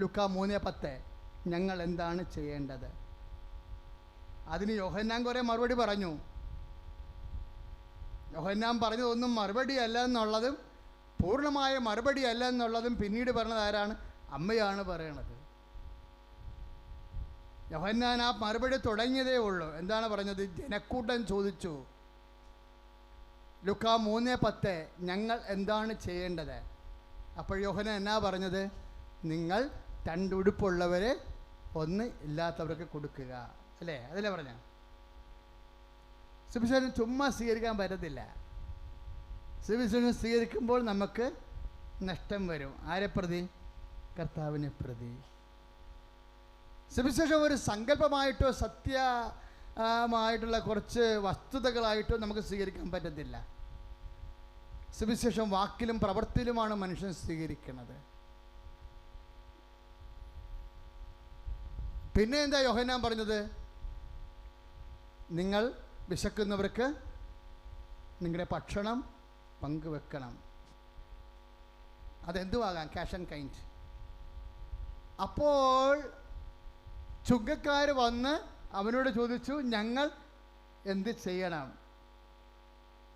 ലൂക്കാ 3:10 ഞങ്ങൾ എന്താണ് ചെയ്യേണ്ടത്? അതിന് യോഹന്നാൻ കുറേ മറുപടി പറഞ്ഞു. യോഹന്നാൻ പറഞ്ഞതൊന്നും മറുപടി അല്ല എന്നുള്ളതും പൂർണ്ണമായ മറുപടി അല്ല എന്നുള്ളതും പിന്നീട് പറഞ്ഞത് ആരാണ്? അമ്മയാണ് പറയണത്. യോഹന്നാൻ ആ മറുപടി തുടങ്ങിയതേ ഉള്ളൂ. എന്താണ് പറഞ്ഞത്? ജനക്കൂട്ടം ചോദിച്ചു. ലൂക്കാ 3:10 ഞങ്ങൾ എന്താണ് ചെയ്യേണ്ടത്? അപ്പോൾ യോഹന്നാൻ എന്നാ പറഞ്ഞത്? നിങ്ങൾ 2 ഉടുപ്പുള്ളവരെ 1 ഇല്ലാത്തവർക്ക് കൊടുക്കുക. അല്ലേ? അതല്ലേ പറഞ്ഞ? സുവിശേഷം ചുമ്മാ സ്വീകരിക്കാൻ പറ്റത്തില്ല. സുവിശേഷം സ്വീകരിക്കുമ്പോൾ നമുക്ക് നഷ്ടം വരും. ആരെ പ്രതി? കർത്താവിനെ പ്രതി. സുവിശേഷം ഒരു സങ്കല്പമായിട്ടോ സത്യമായിട്ടുള്ള കുറച്ച് വസ്തുതകളായിട്ടോ നമുക്ക് സ്വീകരിക്കാൻ പറ്റത്തില്ല. സുവിശേഷം വാക്കിലും പ്രവൃത്തിയിലുമാണ് മനുഷ്യൻ സ്വീകരിക്കുന്നത്. പിന്നെ എന്താ യോഹന്നാൻ പറഞ്ഞത്? നിങ്ങൾ വിശക്കുന്നവർക്ക് നിങ്ങളുടെ ഭക്ഷണം പങ്കുവെക്കണം. അതെന്തുവാകാം? Cash and kind. അപ്പോൾ ചുങ്കക്കാർ വന്ന് അവനോട് ചോദിച്ചു ഞങ്ങൾ എന്ത് ചെയ്യണം?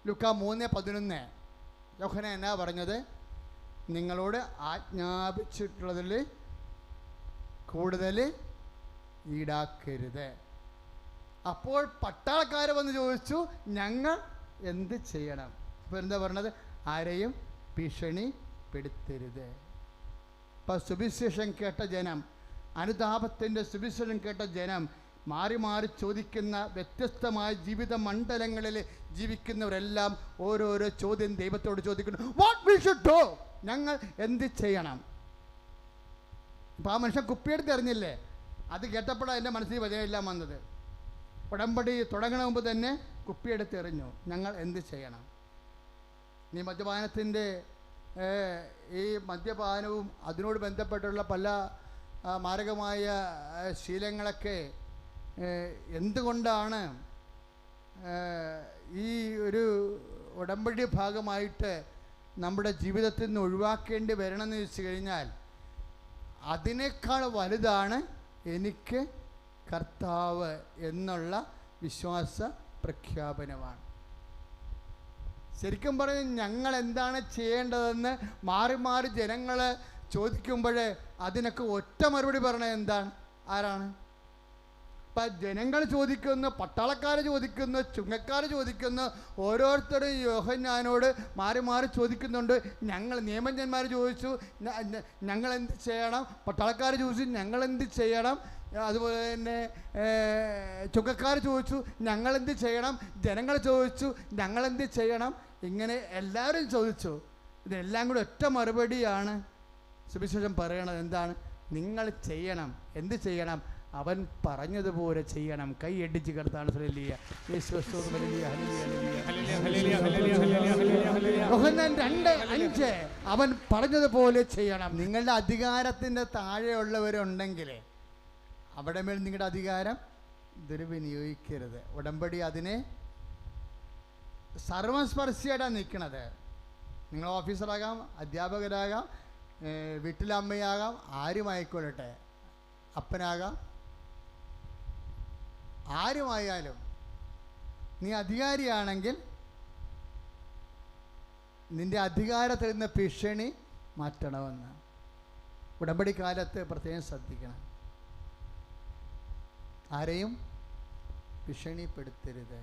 ലൂക്കാ 3:11 യോഹന്നാൻ എന്നാ പറഞ്ഞത്? നിങ്ങളോട് ആജ്ഞാപിച്ചിട്ടുള്ളതിൽ കൂടുതൽ ഈടാക്കരുത്. അപ്പോൾ പട്ടാളക്കാർ വന്ന് ചോദിച്ചു ഞങ്ങൾ എന്ത് ചെയ്യണം? അപ്പോൾ എന്താ പറഞ്ഞത്? ആരെയും ഭീഷണിപ്പെടുത്തരുത്. അപ്പോൾ സുവിശേഷം കേട്ട ജനം, അനുതാപത്തിൻ്റെ സുവിശേഷം കേട്ട ജനം, മാറി മാറി ചോദിക്കുന്ന വ്യത്യസ്തമായ ജീവിത മണ്ഡലങ്ങളിൽ ജീവിക്കുന്നവരെല്ലാം ഓരോരോ ചോദ്യം ദൈവത്തോട് ചോദിക്കുന്നു. What we should do? ഞങ്ങൾ എന്ത് ചെയ്യണം? ഇപ്പോൾ ആ മനുഷ്യൻ കുപ്പിയെടുത്ത് എറിഞ്ഞില്ലേ? അത് കേട്ടപ്പോഴാണ് എൻ്റെ മനസ്സിൽ വചനമെല്ലാം വന്നത്. ഉടമ്പടി തുടങ്ങണ മുമ്പ് തന്നെ കുപ്പിയെടുത്ത് എറിഞ്ഞു. ഞങ്ങൾ എന്ത് ചെയ്യണം? ഈ മദ്യപാനത്തിൻ്റെ ഈ മദ്യപാനവും അതിനോട് ബന്ധപ്പെട്ടുള്ള പല മാരകമായ ശീലങ്ങളൊക്കെ എന്തുകൊണ്ടാണ് ഈ ഒരു ഉടമ്പടി ഭാഗമായിട്ട് നമ്മുടെ ജീവിതത്തിൽ നിന്ന് ഒഴിവാക്കേണ്ടി വരണമെന്ന് ചോദിച്ചു കഴിഞ്ഞാൽ അതിനേക്കാൾ വലുതാണ് എനിക്ക് കർത്താവ് എന്നുള്ള വിശ്വാസ പ്രഖ്യാപനമാണ്. ശരിക്കും പറഞ്ഞ് ഞങ്ങൾ എന്താണ് ചെയ്യേണ്ടതെന്ന് മാറി മാറി ജനങ്ങൾ ചോദിക്കുമ്പോൾ അതിനൊക്കെ ഒറ്റ മറുപടി പറഞ്ഞത് എന്താണ്? ആരാണ്? ഇപ്പം ജനങ്ങൾ ചോദിക്കുന്നു, പട്ടാളക്കാർ ചോദിക്കുന്നു, ചുങ്കക്കാർ ചോദിക്കുന്നു, ഓരോരുത്തരും യോഹന്നാനോട് മാറി മാറി ചോദിക്കുന്നുണ്ട്. ഞങ്ങൾ നിയമജ്ഞന്മാർ ചോദിച്ചു ഞങ്ങളെന്ത് ചെയ്യണം? പട്ടാളക്കാർ ചോദിച്ചു ഞങ്ങളെന്ത് ചെയ്യണം? അതുപോലെ തന്നെ ചുങ്കക്കാർ ചോദിച്ചു ഞങ്ങളെന്ത് ചെയ്യണം? ജനങ്ങൾ ചോദിച്ചു ഞങ്ങളെന്ത് ചെയ്യണം? ഇങ്ങനെ എല്ലാവരും ചോദിച്ചു. ഇതെല്ലാം കൂടി ഒറ്റ മറുപടിയാണ് സുവിശേഷം പറയണത്. എന്താണ്? നിങ്ങൾ ചെയ്യണം. എന്ത് ചെയ്യണം? അവൻ പറഞ്ഞതുപോലെ ചെയ്യണം. കൈയടിച്ച് കർത്താൻ യോഹന്നാൻ 2:5 അവൻ പറഞ്ഞതുപോലെ ചെയ്യണം. നിങ്ങളുടെ അധികാരത്തിൻ്റെ താഴെയുള്ളവരുണ്ടെങ്കിൽ അവിടെ മേൽ നിങ്ങളുടെ അധികാരം ദുർവിനിയോഗിക്കരുത്. ഉടമ്പടി അതിനെ സർവസ്പർശിയായിട്ടാണ് നിൽക്കുന്നത്. നിങ്ങൾ ഓഫീസറാകാം, അധ്യാപകരാകാം, വീട്ടിലമ്മയാകാം, ആരുമായിക്കൊള്ളട്ടെ, അപ്പനാകാം, ആരുമായാലും നീ അധികാരിയാണെങ്കിൽ നിൻ്റെ അധികാരത്തിൽ നിന്ന് ഭീഷണി മാറ്റണമെന്ന്. ഉടമ്പടി കാലത്ത് പ്രത്യേകം ശ്രദ്ധിക്കണം. ആരെയും ഭീഷണിപ്പെടുത്തരുത്.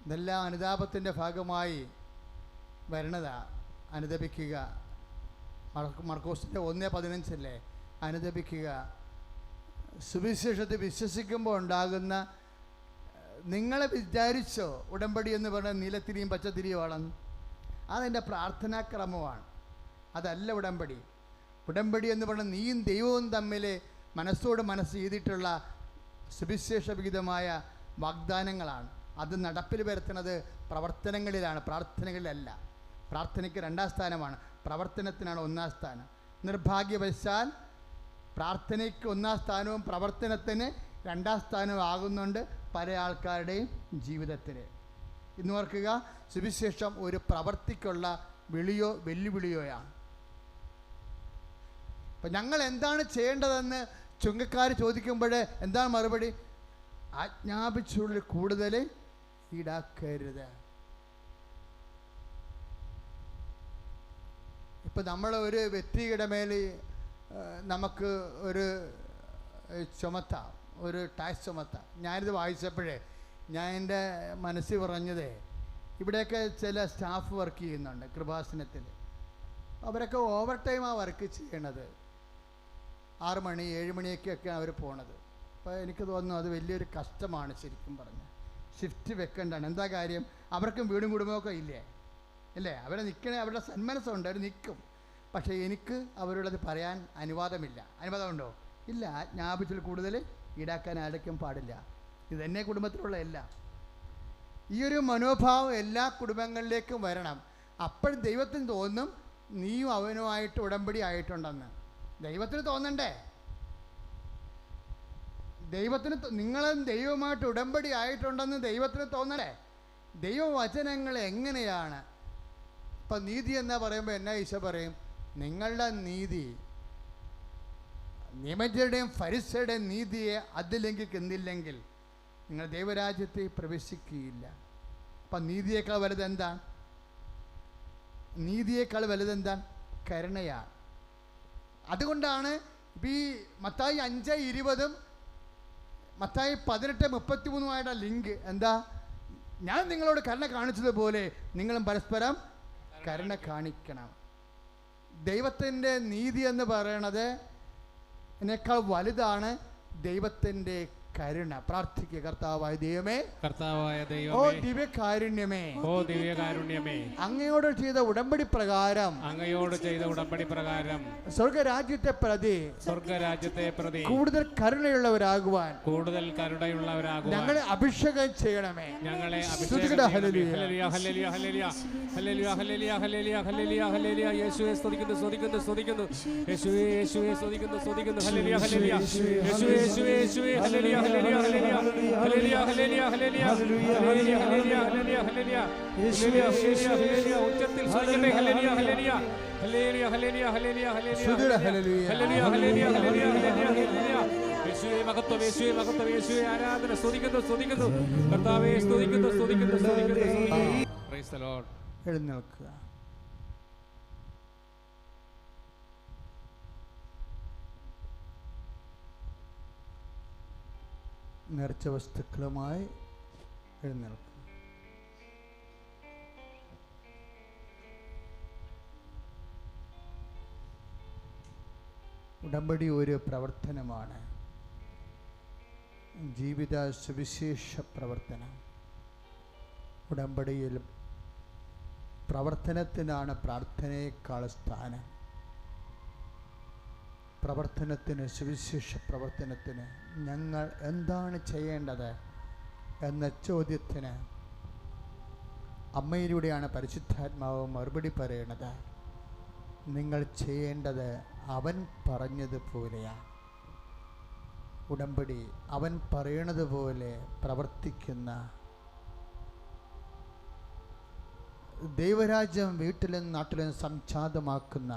ഇതെല്ലാം അനുതാപത്തിൻ്റെ ഭാഗമായി വരണതാ. അനുദപിക്കുക. മർക്കോസിൻ്റെ 1:15 അനുദപിക്കുക. സുവിശേഷത്തെ വിശ്വസിക്കുമ്പോൾ ഉണ്ടാകുന്ന, നിങ്ങളെ വിചാരിച്ചോ ഉടമ്പടി എന്ന് പറഞ്ഞാൽ നീലത്തിരിയും പച്ചത്തിരിയുമാണെന്ന്? അതെൻ്റെ പ്രാർത്ഥനാക്രമമാണ്. അതല്ല ഉടമ്പടി. ഉടമ്പടി എന്ന് പറഞ്ഞാൽ നീയും ദൈവവും തമ്മിൽ മനസ്സോട് മനസ്സ് ചെയ്തിട്ടുള്ള സുവിശേഷവിഹിതമായ വാഗ്ദാനങ്ങളാണ്. അത് നടപ്പിൽ വരുത്തുന്നത് പ്രവർത്തനങ്ങളിലാണ്, പ്രാർത്ഥനകളിലല്ല. പ്രാർത്ഥനയ്ക്ക് 2ാം സ്ഥാനമാണ്, പ്രവർത്തനത്തിനാണ് 1ാം സ്ഥാനം. നിർഭാഗ്യവശാൽ പ്രാർത്ഥനയ്ക്ക് 1ാം സ്ഥാനവും പ്രവർത്തനത്തിന് 2ാം സ്ഥാനവും ആകുന്നുണ്ട് പല ആൾക്കാരുടെയും ജീവിതത്തിൽ. ഇന്ന് ഓർക്കുക, സുവിശേഷം ഒരു പ്രവർത്തിക്കുള്ള വിളിയോ വെല്ലുവിളിയോയാണ്. അപ്പം ഞങ്ങൾ എന്താണ് ചെയ്യേണ്ടതെന്ന് ചുങ്കക്കാർ ചോദിക്കുമ്പോൾ എന്താണ് മറുപടി? ആജ്ഞാപിച്ചുള്ളിൽ കൂടുതൽ ഈടാക്കരുത്. ഇപ്പം നമ്മൾ ഒരു വ്യക്തിയുടെ മേൽ നമുക്ക് ഒരു ചുമത്താം, ഒരു ടാക്സ് ചുമത്താം. ഞാനിത് വായിച്ചപ്പോഴേ ഞാൻ എൻ്റെ മനസ്സിൽ പറഞ്ഞത്, ഇവിടെയൊക്കെ ചില സ്റ്റാഫ് വർക്ക് ചെയ്യുന്നുണ്ട് കൃപാസനത്തിൽ. അവരൊക്കെ ഓവർ ടൈമാണ് വർക്ക് ചെയ്യണത്. 6 മണി 7 മണിയൊക്കെയാണ് അവർ പോണത്. അപ്പോൾ എനിക്ക് തോന്നുന്നു അത് വലിയൊരു കഷ്ടമാണ് ശരിക്കും പറഞ്ഞാൽ. ഷിഫ്റ്റ് വെക്കേണ്ടതാണ്. എന്താ കാര്യം? അവർക്കും വീടും കുടുംബമൊക്കെ ഇല്ലേ? അല്ലേ? അവരെ നിൽക്കണേ, അവരുടെ സന്മനസ്സുണ്ട്, അവർ നിൽക്കും. പക്ഷേ എനിക്ക് അവരോടത് പറയാൻ അനുവാദമില്ല. അനുവാദമുണ്ടോ? ഇല്ല. ആജ്ഞാപിച്ചിൽ കൂടുതൽ ഈടാക്കാൻ ആരൊക്കെയും പാടില്ല. ഇതെന്നെ കുടുംബത്തിലുള്ള എല്ലാം. ഈ ഒരു മനോഭാവം എല്ലാ കുടുംബങ്ങളിലേക്കും വരണം. അപ്പോൾ ദൈവത്തിന് തോന്നും നീയും അവനുമായിട്ട് ഉടമ്പടി ആയിട്ടുണ്ടെന്ന്. ദൈവത്തിന് തോന്നണ്ടേ? ദൈവത്തിന് നിങ്ങളും ദൈവമായിട്ട് ഉടമ്പടി ആയിട്ടുണ്ടെന്ന് ദൈവത്തിന് തോന്നണേ? ദൈവവചനങ്ങൾ എങ്ങനെയാണ്? ഇപ്പം നീതി എന്നാ പറയുമ്പോൾ എന്നാ ഈശോ പറയും? നിങ്ങളുടെ നീതി നിയമജ്ഞരുടെയും ഫരിസയുടെയും നീതിയെ അതിലംഘിക്കുന്നില്ലെങ്കിൽ നിങ്ങൾ ദൈവരാജ്യത്തെ പ്രവേശിക്കുകയില്ല. അപ്പം നീതിയേക്കാൾ വലുതെന്താണ്? നീതിയേക്കാൾ വലുതെന്താണ്? കരുണയാണ്. അതുകൊണ്ടാണ് ഈ മത്തായി 5:20 മത്തായി 18:33 ലിങ്ക് എന്താ? ഞാൻ നിങ്ങളോട് കരുണ കാണിച്ചതുപോലെ നിങ്ങളും പരസ്പരം കരുണ കാണിക്കണം. ദൈവത്തിൻ്റെ നീതി എന്ന് പറയണത് ഇതിനേക്കാൾ വലുതാണ് ദൈവത്തിൻ്റെ കരുണ. പ്രാർത്ഥിക്കുക. കർത്താവായ ദൈവമേ, ഓ ദിവ്യകാരുണ്യമേ, അങ്ങയോട് ചെയ്ത ഉടമ്പടി പ്രകാരം സ്വർഗരാജ്യത്തെ പ്രതി കൂടുതൽ കരുണയുള്ളവരാകുവാൻ ഞങ്ങളെ അഭിഷേകം ചെയ്യണമേ. ഉച്ചത്തിൽ ആരാധന. സ്തുതിക്കുന്നു കർത്താവേ, സ്തുതിക്കുന്നു. Praise the Lord. എഴുന്നേൽക്കുക. നേർച്ച വസ്തുക്കളുമായി എഴുന്നേൽക്കുക. ഉടമ്പടി ഒരു പ്രവർത്തനമാണ്, ജീവിത സുവിശേഷ പ്രവർത്തനം. ഉടമ്പടിയിൽ പ്രവർത്തനത്തിനാണ് പ്രാർത്ഥനയേക്കാൾ സ്ഥാനം. പ്രവർത്തനത്തിന്, സുവിശേഷ പ്രവർത്തനത്തിന് ഞങ്ങൾ എന്താണ് ചെയ്യേണ്ടത് എന്ന ചോദ്യത്തിന് അമ്മയിലൂടെയാണ് പരിശുദ്ധാത്മാവ് മറുപടി പറയണത്. നിങ്ങൾ ചെയ്യേണ്ടത് അവൻ പറഞ്ഞതുപോലെയാണ്. ഉടമ്പടി അവൻ പറയണത് പോലെ പ്രവർത്തിക്കുന്ന, ദൈവരാജ്യം വീട്ടിലും നാട്ടിലും സംജാതമാക്കുന്ന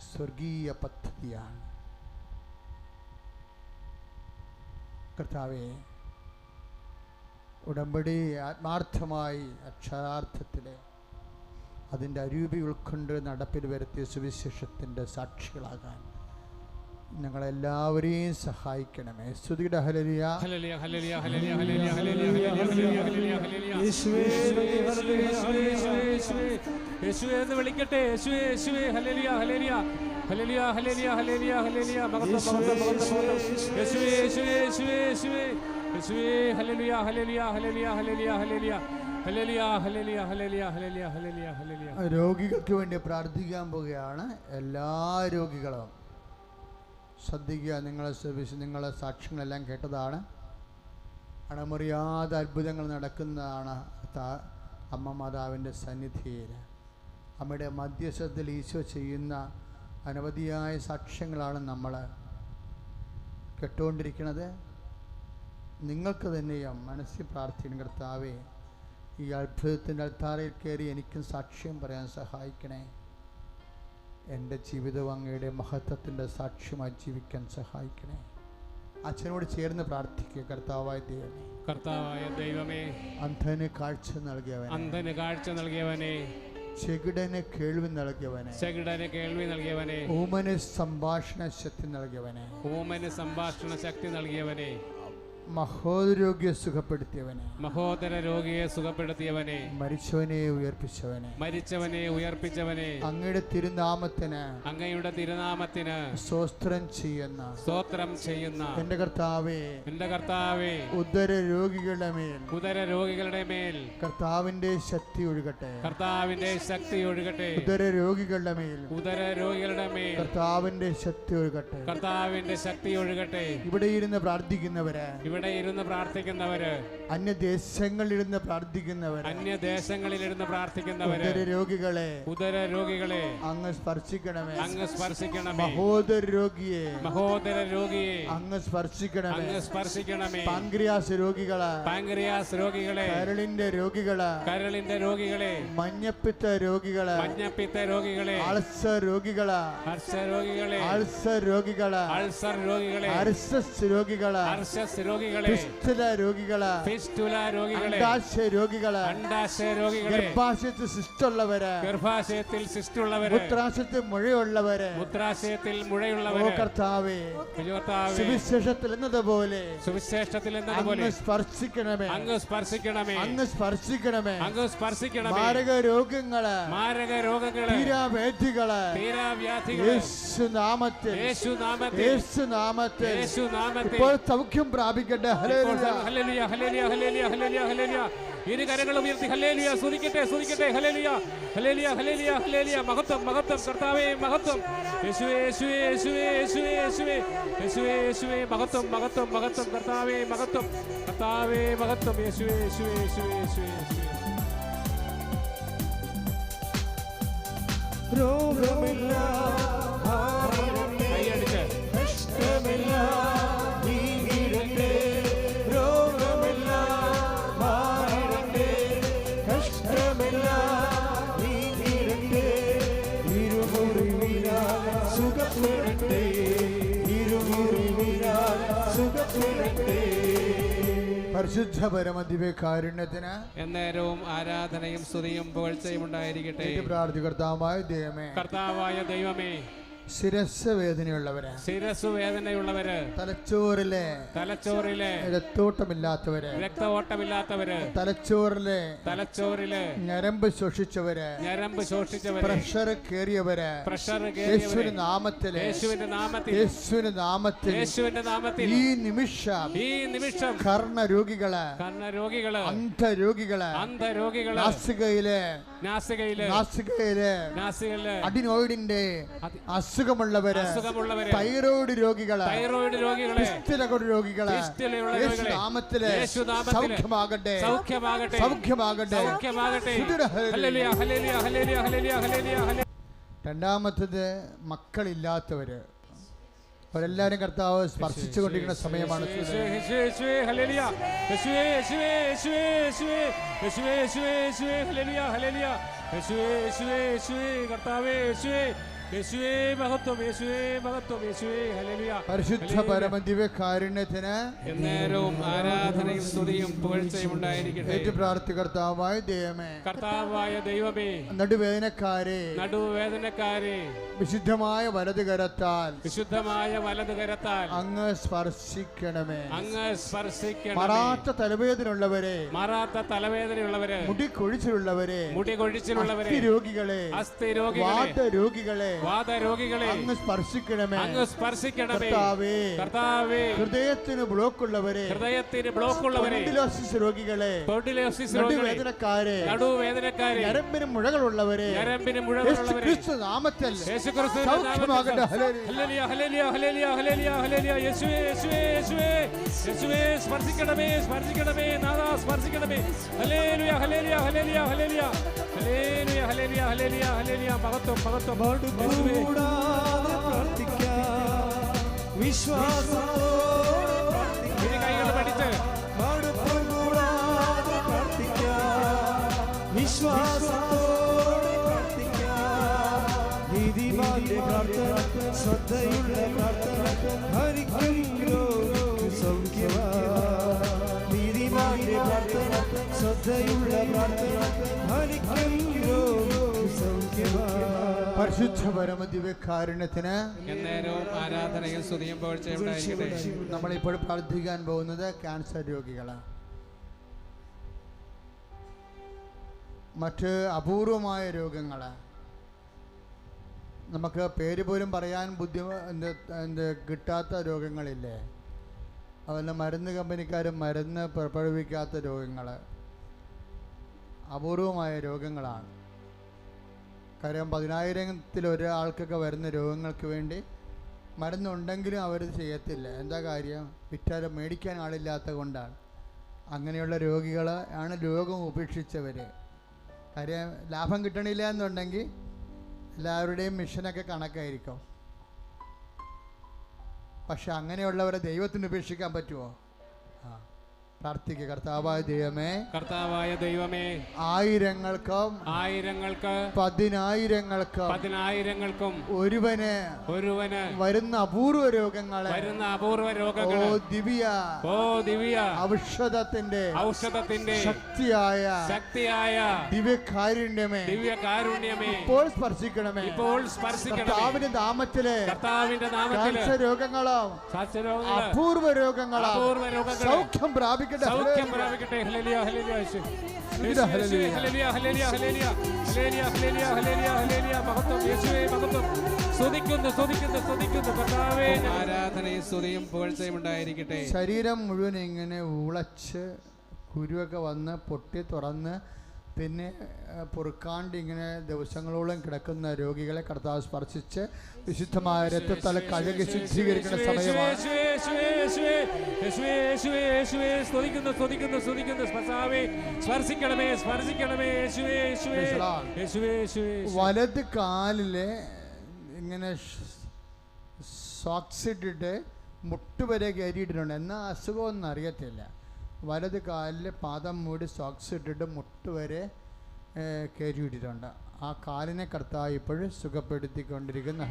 സ്വർഗീയ പദ്ധതിയാണ്. കർത്താവേ, ഉടമ്പടി ആത്മാർത്ഥമായി അക്ഷരാർത്ഥത്തിൽ അതിൻ്റെ അരൂപി ഉൾക്കൊണ്ട് നടപ്പിൽ വരുത്തിയ സുവിശേഷത്തിൻ്റെ സാക്ഷികളാകാൻ ഞങ്ങളെല്ലാവരെയും സഹായിക്കണമേ. സ്തുതിയുടെ ഹല്ലേലൂയ. ഹല്ലേലൂയ ഹല്ലേലൂയ ഹല്ലേലൂയ ഹല്ലേലൂയ ഹല്ലേലൂയ ഹല്ലേലൂയ ഹല്ലേലൂയ യേശുവേ യേശുവേ എന്ന് വിളിക്കട്ടെ. യേശുവേ യേശുവേ ഹല്ലേലൂയ ഹല്ലേലൂയ ഹല്ലേലൂയ ഹല്ലേലൂയ ഹല്ലേലൂയ ഹല്ലേലൂയ മഹത്വം മഹത്വം മഹത്വം യേശുവേ യേശുവേ യേശുവേ യേശുവേ യേശുവേ ഹല്ലേലൂയ ഹല്ലേലൂയ ഹല്ലേലൂയ ഹല്ലേലൂയ ഹല്ലേലൂയ ഹല്ലേലൂയ ഹല്ലേലൂയ ഹല്ലേലൂയ ഹല്ലേലൂയ ഹല്ലേലൂയ ഹല്ലേലൂയ. രോഗികൾക്ക് വേണ്ടി പ്രാർത്ഥിക്കാൻ പോവുകയാണ്. എല്ലാ രോഗികളും ശ്രദ്ധിക്കുക. നിങ്ങളെ സാക്ഷ്യങ്ങളെല്ലാം കേട്ടതാണ്. അണമുറിയാതെ അത്ഭുതങ്ങൾ നടക്കുന്നതാണ് അമ്മ മാതാവിൻ്റെ സന്നിധിയിൽ. അമ്മയുടെ മധ്യസ്ഥത്തിൽ ഈശോ ചെയ്യുന്ന അനവധിയായ സാക്ഷ്യങ്ങളാണ് നമ്മൾ കേട്ടുകൊണ്ടിരിക്കുന്നത്. നിങ്ങൾക്ക് തന്നെയും മനസ്സിൽ പ്രാർത്ഥിക്കണം, കർത്താവേ ഈ അത്ഭുതത്തിൻ്റെ അൾത്താരയിൽ കയറി എനിക്കും സാക്ഷ്യം പറയാൻ സഹായിക്കണേ. എൻ്റെ ജീവിതം അങ്ങയുടെ മഹത്വത്തിൻ്റെ സാക്ഷ്യമായി ജീവിക്കാൻ സഹായിക്കണേ. അച്ഛനോട് ചേർന്ന് പ്രാർത്ഥിക്കുക. കർത്താവായ ദൈവമേ, കർത്താവായ ദൈവമേ, അന്ധന് കാഴ്ച നൽകിയവനെ, ചെകിടന് കേൾവി നൽകിയവനെ, ഊമന് സംഭാഷണ ശക്തി നൽകിയവനെ, മഹോദര രോഗിയെ സുഖപ്പെടുത്തിയവനെ, മരിച്ചവനെ ഉയർപ്പിച്ചവനെ, അങ്ങയുടെ തിരുനാമത്തിന് സ്തോത്രം ചെയ്യുന്ന എൻ്റെ കർത്താവേ, ഉദര രോഗികളുടെ മേൽ കർത്താവിന്റെ ശക്തി ഒഴുകട്ടെ. ഉദര രോഗികളുടെ മേൽ കർത്താവിന്റെ ശക്തി ഒഴുകട്ടെ. ഇവിടെ ഇരുന്ന് പ്രാർത്ഥിക്കുന്നവര്, അന്യദേശങ്ങളിലിരുന്ന് പ്രാർത്ഥിക്കുന്നവര്, ഉദര രോഗികളെ അങ്ങ് സ്പർശിക്കണമേ. മഹോദര രോഗിയെ അങ്ങ് സ്പർശിക്കണമേ. പാൻക്രിയാസ് രോഗികളെ, കരളിന്റെ രോഗികളെ, മഞ്ഞപ്പിത്ത രോഗികളെ, അൾസർ രോഗികളെ, അർസസ് രോഗികളെ, ഫിസ്റ്റുല രോഗികളെ, അണ്ഡാശയ രോഗികളെ, ഗർഭാശയത്തിൽ സിസ്റ്റുള്ളവര്, മൂത്രാശയത്തിൽ മുഴയുള്ളവര്, ഓ കർത്താവേ, സുവിശേഷത്തിൽ എന്നതുപോലെ അങ്ങ് സ്പർശിക്കണമേ. മാരക രോഗങ്ങള്, തീരാവേദികള് യേശുനാമത്തിൽ ഇപ്പോൾ സൗഖ്യം പ്രാപിക്കട്ടെ. ഹല്ലേലൂയ ഹല്ലേലൂയ ഹല്ലേലൂയ ഹല്ലേലൂയ ഹല്ലേലൂയ. ഇരു കരങ്ങളും ഉയർത്തി ഹല്ലേലൂയ സ്തുതിക്കട്ടെ ഹല്ലേലൂയ ഹല്ലേലൂയ ഹല്ലേലൂയ ഹല്ലേലൂയ. മഹത്വം കർത്താവേ, മഹത്വം യേശുവേ യേശുവേ യേശുവേ യേശുവേ യേശുവേ യേശുവേ യേശുവേ. മഹത്വം കർത്താവേ, മഹത്വം യേശുവേ യേശുവേ യേശുവേ യേശുവേ. രോഗമില്ല കൈയടിച്ച് പരിശുദ്ധ പരമദിവ്യകാരുണ്യത്തിന് എന്നേരവും ആരാധനയും സ്തുതിയും പുകഴ്ചയും ഉണ്ടായിരിക്കട്ടെ. പ്രാർത്ഥികർത്താവായ ദൈവമേ, ശിരസ് വേദനയുള്ളവര്, തലച്ചോറിലെ രക്തഓട്ടമില്ലാത്തവര്, തലച്ചോറിലെ ഞരമ്പ് ശോഷിച്ചവര്, പ്രഷർ കേറിയവര്, യേശുവിന്റെ നാമത്തിൽ ഈ നിമിഷം കർണരോഗികള്, അന്ധരോഗികള്, നാസികയിലെ അഡിനോയിഡിന്റെ അസുഖമുള്ളവര്, തൈറോയ്ഡ് രോഗികള്, രോഗികള്, സൗഖ്യമാകട്ടെ. രണ്ടാമത്തത് മക്കളില്ലാത്തവര്, അവരെല്ലാരും കർത്താവ് സ്പർശിച്ചുകൊണ്ടിരിക്കുന്ന സമയമാണ്. യേശുവേ മഹത്വം, യേശുവേ മഹത്വം, യേശുവേ ഹല്ലേലൂയ. പരിശുദ്ധ പരമ ദിവ്യകാരുണ്യത്തിന് എന്നേരവും ആരാധനയും സ്തുതിയും പുകഴ്ചയും ഉണ്ടായിരിക്കട്ടെ. ഏറ്റു പ്രാർത്ഥി കർത്താവായ ദൈവമേ, കർത്താവായ ദൈവമേ, നടുവേദനക്കാരെ വിശുദ്ധമായ വലത് കരത്താൽ അങ്ങ് സ്പർശിക്കണമേ. മറാത്ത തലവേദനയുള്ളവരെ, മുടി കൊഴിച്ചിലുള്ളവരെ, രോഗികളെ, വാതരോഗികളെ അങ്ങ് സ്പർശിക്കണമേ. കർത്താവേ, ഹൃദയത്തിന് ബ്ലോക്കുള്ളവരെ, രോഗികളെ, നടുവേദനക്കാരെ, ഞരമ്പിന് മുഴകളുള്ളവരെ യേശുക്രിസ്തു നാമത്തിൽ സൗഖ്യമാകട്ടെ. ഹല്ലേലൂയ, ഹല്ലേലൂയ, ഹല്ലേലൂയ, ഹല്ലേലൂയ, ഹല്ലേലൂയ. യേശുവേ, യേശുവേ, യേശുവേ, യേശുവേ, സ്പർശിക്കണമേ, സ്പർശിക്കണമേ, നാഥാ സ്പർശിക്കണമേ. ഹല്ലേലൂയ, ഹല്ലേലൂയ, ഹല്ലേലൂയ, ഹല്ലേലൂയ, ഹല്ലേലൂയ, ഹല്ലേലൂയ, ഹല്ലേലൂയ, ഹല്ലേലൂയ. മഹത്വം, മഹത്വം. യേശുവേ, വിശ്വാസത്തോടെ കൈകൾ പഠിച്ച് വിശ്വാസത്തോടെ നീതിമാന്റെ പ്രാർത്ഥന, ശ്രദ്ധയുള്ള പ്രാർത്ഥന, ഭരിക്കും സൗഖ്യവാ. നീതിമാന്റെ പ്രാർത്ഥന, ശ്രദ്ധയുള്ള പ്രാർത്ഥന, ഭരിക്കും സൗഖ്യവാ. പരിശുദ്ധ പരമ ദിവ്യകാരുണ്യത്തിന് എന്നേരവും ആരാധനയും സ്തുതിയും പുകഴ്ചയും ഉണ്ടായിരിക്കട്ടെ. നമ്മളിപ്പോൾ പ്രാർത്ഥിക്കാൻ പോകുന്നത് ക്യാൻസർ രോഗികളാണ്. മറ്റ് അപൂർവമായ രോഗങ്ങൾ, നമുക്ക് പേര് പോലും പറയാൻ കിട്ടാത്ത രോഗങ്ങളില്ലേ, അതുപോലെ മരുന്ന് കമ്പനിക്കാർ മരുന്ന് പുറപ്പെടുവിക്കാത്ത രോഗങ്ങൾ, അപൂർവമായ രോഗങ്ങളാണ്. കാര്യം 10,000-ത്തിൽ ഒരാൾക്കൊക്കെ വരുന്ന രോഗങ്ങൾക്ക് വേണ്ടി മരുന്നുണ്ടെങ്കിലും അവരത് ചെയ്യത്തില്ല. എന്താ കാര്യം? വിറ്റാലും മേടിക്കാൻ ആളില്ലാത്ത കൊണ്ടാണ്. അങ്ങനെയുള്ള രോഗികൾ ആണ് രോഗം ഉപേക്ഷിച്ചവർ. കാര്യം ലാഭം കിട്ടണില്ല എന്നുണ്ടെങ്കിൽ എല്ലാവരുടെയും മിഷനൊക്കെ കണക്കായിരിക്കും. പക്ഷെ അങ്ങനെയുള്ളവരെ ദൈവത്തിന് ഉപേക്ഷിക്കാൻ പറ്റുമോ? പ്രാർത്ഥിക്കുക. കർത്താവായ ദൈവമേ, കർത്താവായ ദൈവമേ, ആയിരങ്ങൾക്കും പതിനായിരങ്ങൾക്കും ഒരുവന് വരുന്ന അപൂർവ രോഗങ്ങളെ ഓ ദിവ്യ ഔഷധത്തിന്റെ ശക്തിയായ ദിവ്യകാരുണ്യമേ ഇപ്പോൾ സ്പർശിക്കണമേ. കർത്താവിന്റെ നാമത്തിലെ ക്യാൻസർ രോഗങ്ങളോ അപൂർവ രോഗങ്ങളോ സൗഖ്യം പ്രാപിക്കട്ടെ. സൗഖ്യം പ്രാപിക്കട്ടെ. ഹല്ലേലൂയ, ഹല്ലേലൂയ, യേശുവേ, ഹല്ലേലൂയ, ഹല്ലേലൂയ, ഹല്ലേലൂയ, ഹല്ലേലൂയ, ഹല്ലേലൂയ, ഹല്ലേലൂയ, ഹല്ലേലൂയ. മഹത്വം, യേശുവേ, മഹത്വം. സ്തുതിക്കുന്നു, സ്തുതിക്കുന്നു, സ്തുതിക്കുന്നു. കർത്താവേ, ആരാധനയും സ്തുതിയും പുകഴ്ചയും ഉണ്ടായിരിക്കട്ടെ. ശരീരം മുഴുവൻ ഇങ്ങനെ ഉളച്ച് കുരുവൊക്കെ വന്ന് പൊട്ടി തുറന്ന് പിന്നെ പൊറുക്കാണ്ട് ഇങ്ങനെ ദിവസങ്ങളോളം കിടക്കുന്ന രോഗികളെ കർത്താവ് സ്പർശിച്ച് വിശുദ്ധമായ രക്തത്താൽ കഴുകി ശുദ്ധീകരിക്കുന്ന സമയമാണ്. വലത് കാലില് ഇങ്ങനെ സോക്സ് ഇട്ടിട്ട് മുട്ടുവരെ കയറിയിട്ടുണ്ട്. എന്നാൽ അസുഖമൊന്നും അറിയത്തില്ല. വലത് കാലിൽ പാദം മൂടി സോക്സ് ഇട്ടിട്ട് മുട്ടുവരെ കയറ്റിയിട്ടിട്ടുണ്ട്. ആ കാലിനെ കർത്താവ് ഇപ്പോഴും സുഖപ്പെടുത്തിക്കൊണ്ടിരിക്കുന്ന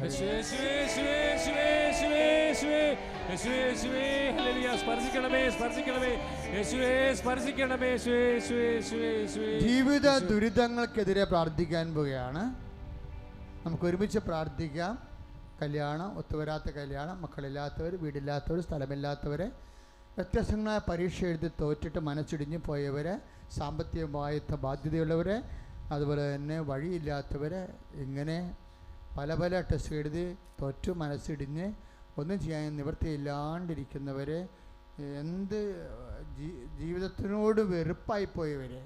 ജീവിത ദുരിതങ്ങൾക്കെതിരെ പ്രാർത്ഥിക്കാൻ പോവുകയാണ്. നമുക്ക് ഒരുമിച്ച് പ്രാർത്ഥിക്കാം. കല്യാണം, ഒത്തുവരാത്ത കല്യാണം, മക്കളില്ലാത്തവർ, വീടില്ലാത്തവർ, സ്ഥലമില്ലാത്തവരെ, വ്യത്യസ്തങ്ങളായ പരീക്ഷ എഴുതി തോറ്റിട്ട് മനസ്സിടിഞ്ഞ് പോയവരെ, സാമ്പത്തികമായ ബാധ്യതയുള്ളവരെ, അതുപോലെ തന്നെ വഴിയില്ലാത്തവരെ, ഇങ്ങനെ പല പല ടെസ്റ്റ് എഴുതി തോറ്റു മനസ്സിടിഞ്ഞ് ഒന്നും ചെയ്യാൻ നിവൃത്തിയില്ലാണ്ടിരിക്കുന്നവരെ, ജീവിതത്തിനോട് വെറുപ്പായിപ്പോയവരെ,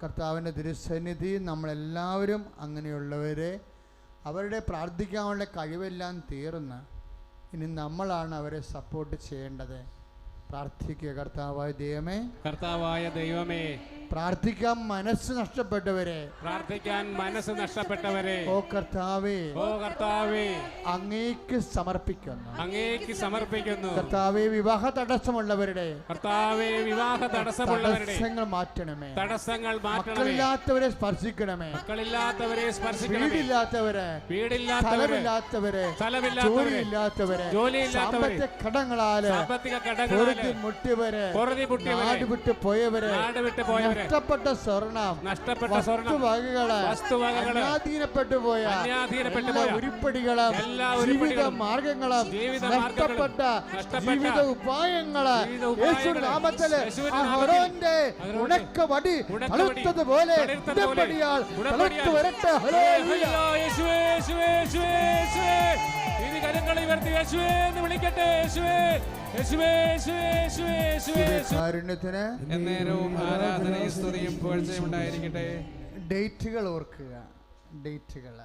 കർത്താവിൻ്റെ തിരുസന്നിധി നമ്മളെല്ലാവരും അങ്ങനെയുള്ളവരെ, അവരുടെ പ്രാർത്ഥിക്കാനുള്ള കഴിവെല്ലാം തീർന്ന് ഇനി നമ്മളാണ് അവരെ സപ്പോർട്ട് ചെയ്യേണ്ടത്. പ്രാർത്ഥിക്കുക. കർത്താവായ ദൈവമേ, പ്രാർത്ഥിക്കാൻ മനസ്സ് നഷ്ടപ്പെട്ടവരെ, പ്രാർത്ഥിക്കാൻ മനസ്സ് നഷ്ടപ്പെട്ടവരെ, ഓ കർത്താവേ, ഓ കർത്താവേ, അങ്ങേക്ക് സമർപ്പിക്കുന്നു. അങ്ങേക്ക് സമർപ്പിക്കുന്നു. കർത്താവേ, വിവാഹ തടസ്സമുള്ളവരുടെ, കർത്താവേ, വിവാഹ തടസ്സമുള്ളവരുടെ തടസ്സങ്ങൾ മാറ്റണമേ. തടസ്സങ്ങൾ മാറ്റണമേ. മക്കളില്ലാത്തവരെ സ്പർശിക്കണമേ. മക്കളില്ലാത്തവരെ സ്പർശിക്കണമേ. വീടില്ലാത്തവരെ, വീടില്ലാത്തവരെ, സ്ഥലമില്ലാത്തവരെ, ജോലിയില്ലാത്തവരെ, സാമ്പത്തിക കടങ്ങളാല് മുട്ടിയവരെ, നാട് വിട്ടു പോയവരെ, നഷ്ടപ്പെട്ട സ്വർണം, വസ്തുവകകള്, അന്യാധീനപ്പെട്ടു പോയ ഉരുപ്പടികളും ജീവിത മാർഗങ്ങളും നഷ്ടപ്പെട്ട ജീവിത ഉപായങ്ങള് യേശുനാമത്തില് അഹരോന്റെ ഉണക്കവടി തളർത്തതുപോലെ ഉടമ്പടിയാൽ തളർത്തു വരട്ടെ. ഹല്ലേലൂയ. ഇനി കരങ്ങൾ ഉയർത്തി യേശുവേ എന്ന് വിളിക്കട്ടെ. യേശുവേ, യേശുവേ, യേശുവേ, യേശുവേ, യേശുവേ, കാരുണ്യത്തിന് എന്നേരവും ആരാധനയും സ്തുതിയും പുകഴ്ചയും ഉണ്ടായിരിക്കട്ടെ. ഡേറ്റുകൾ ഓർക്കുക. ഡേറ്റുകൾ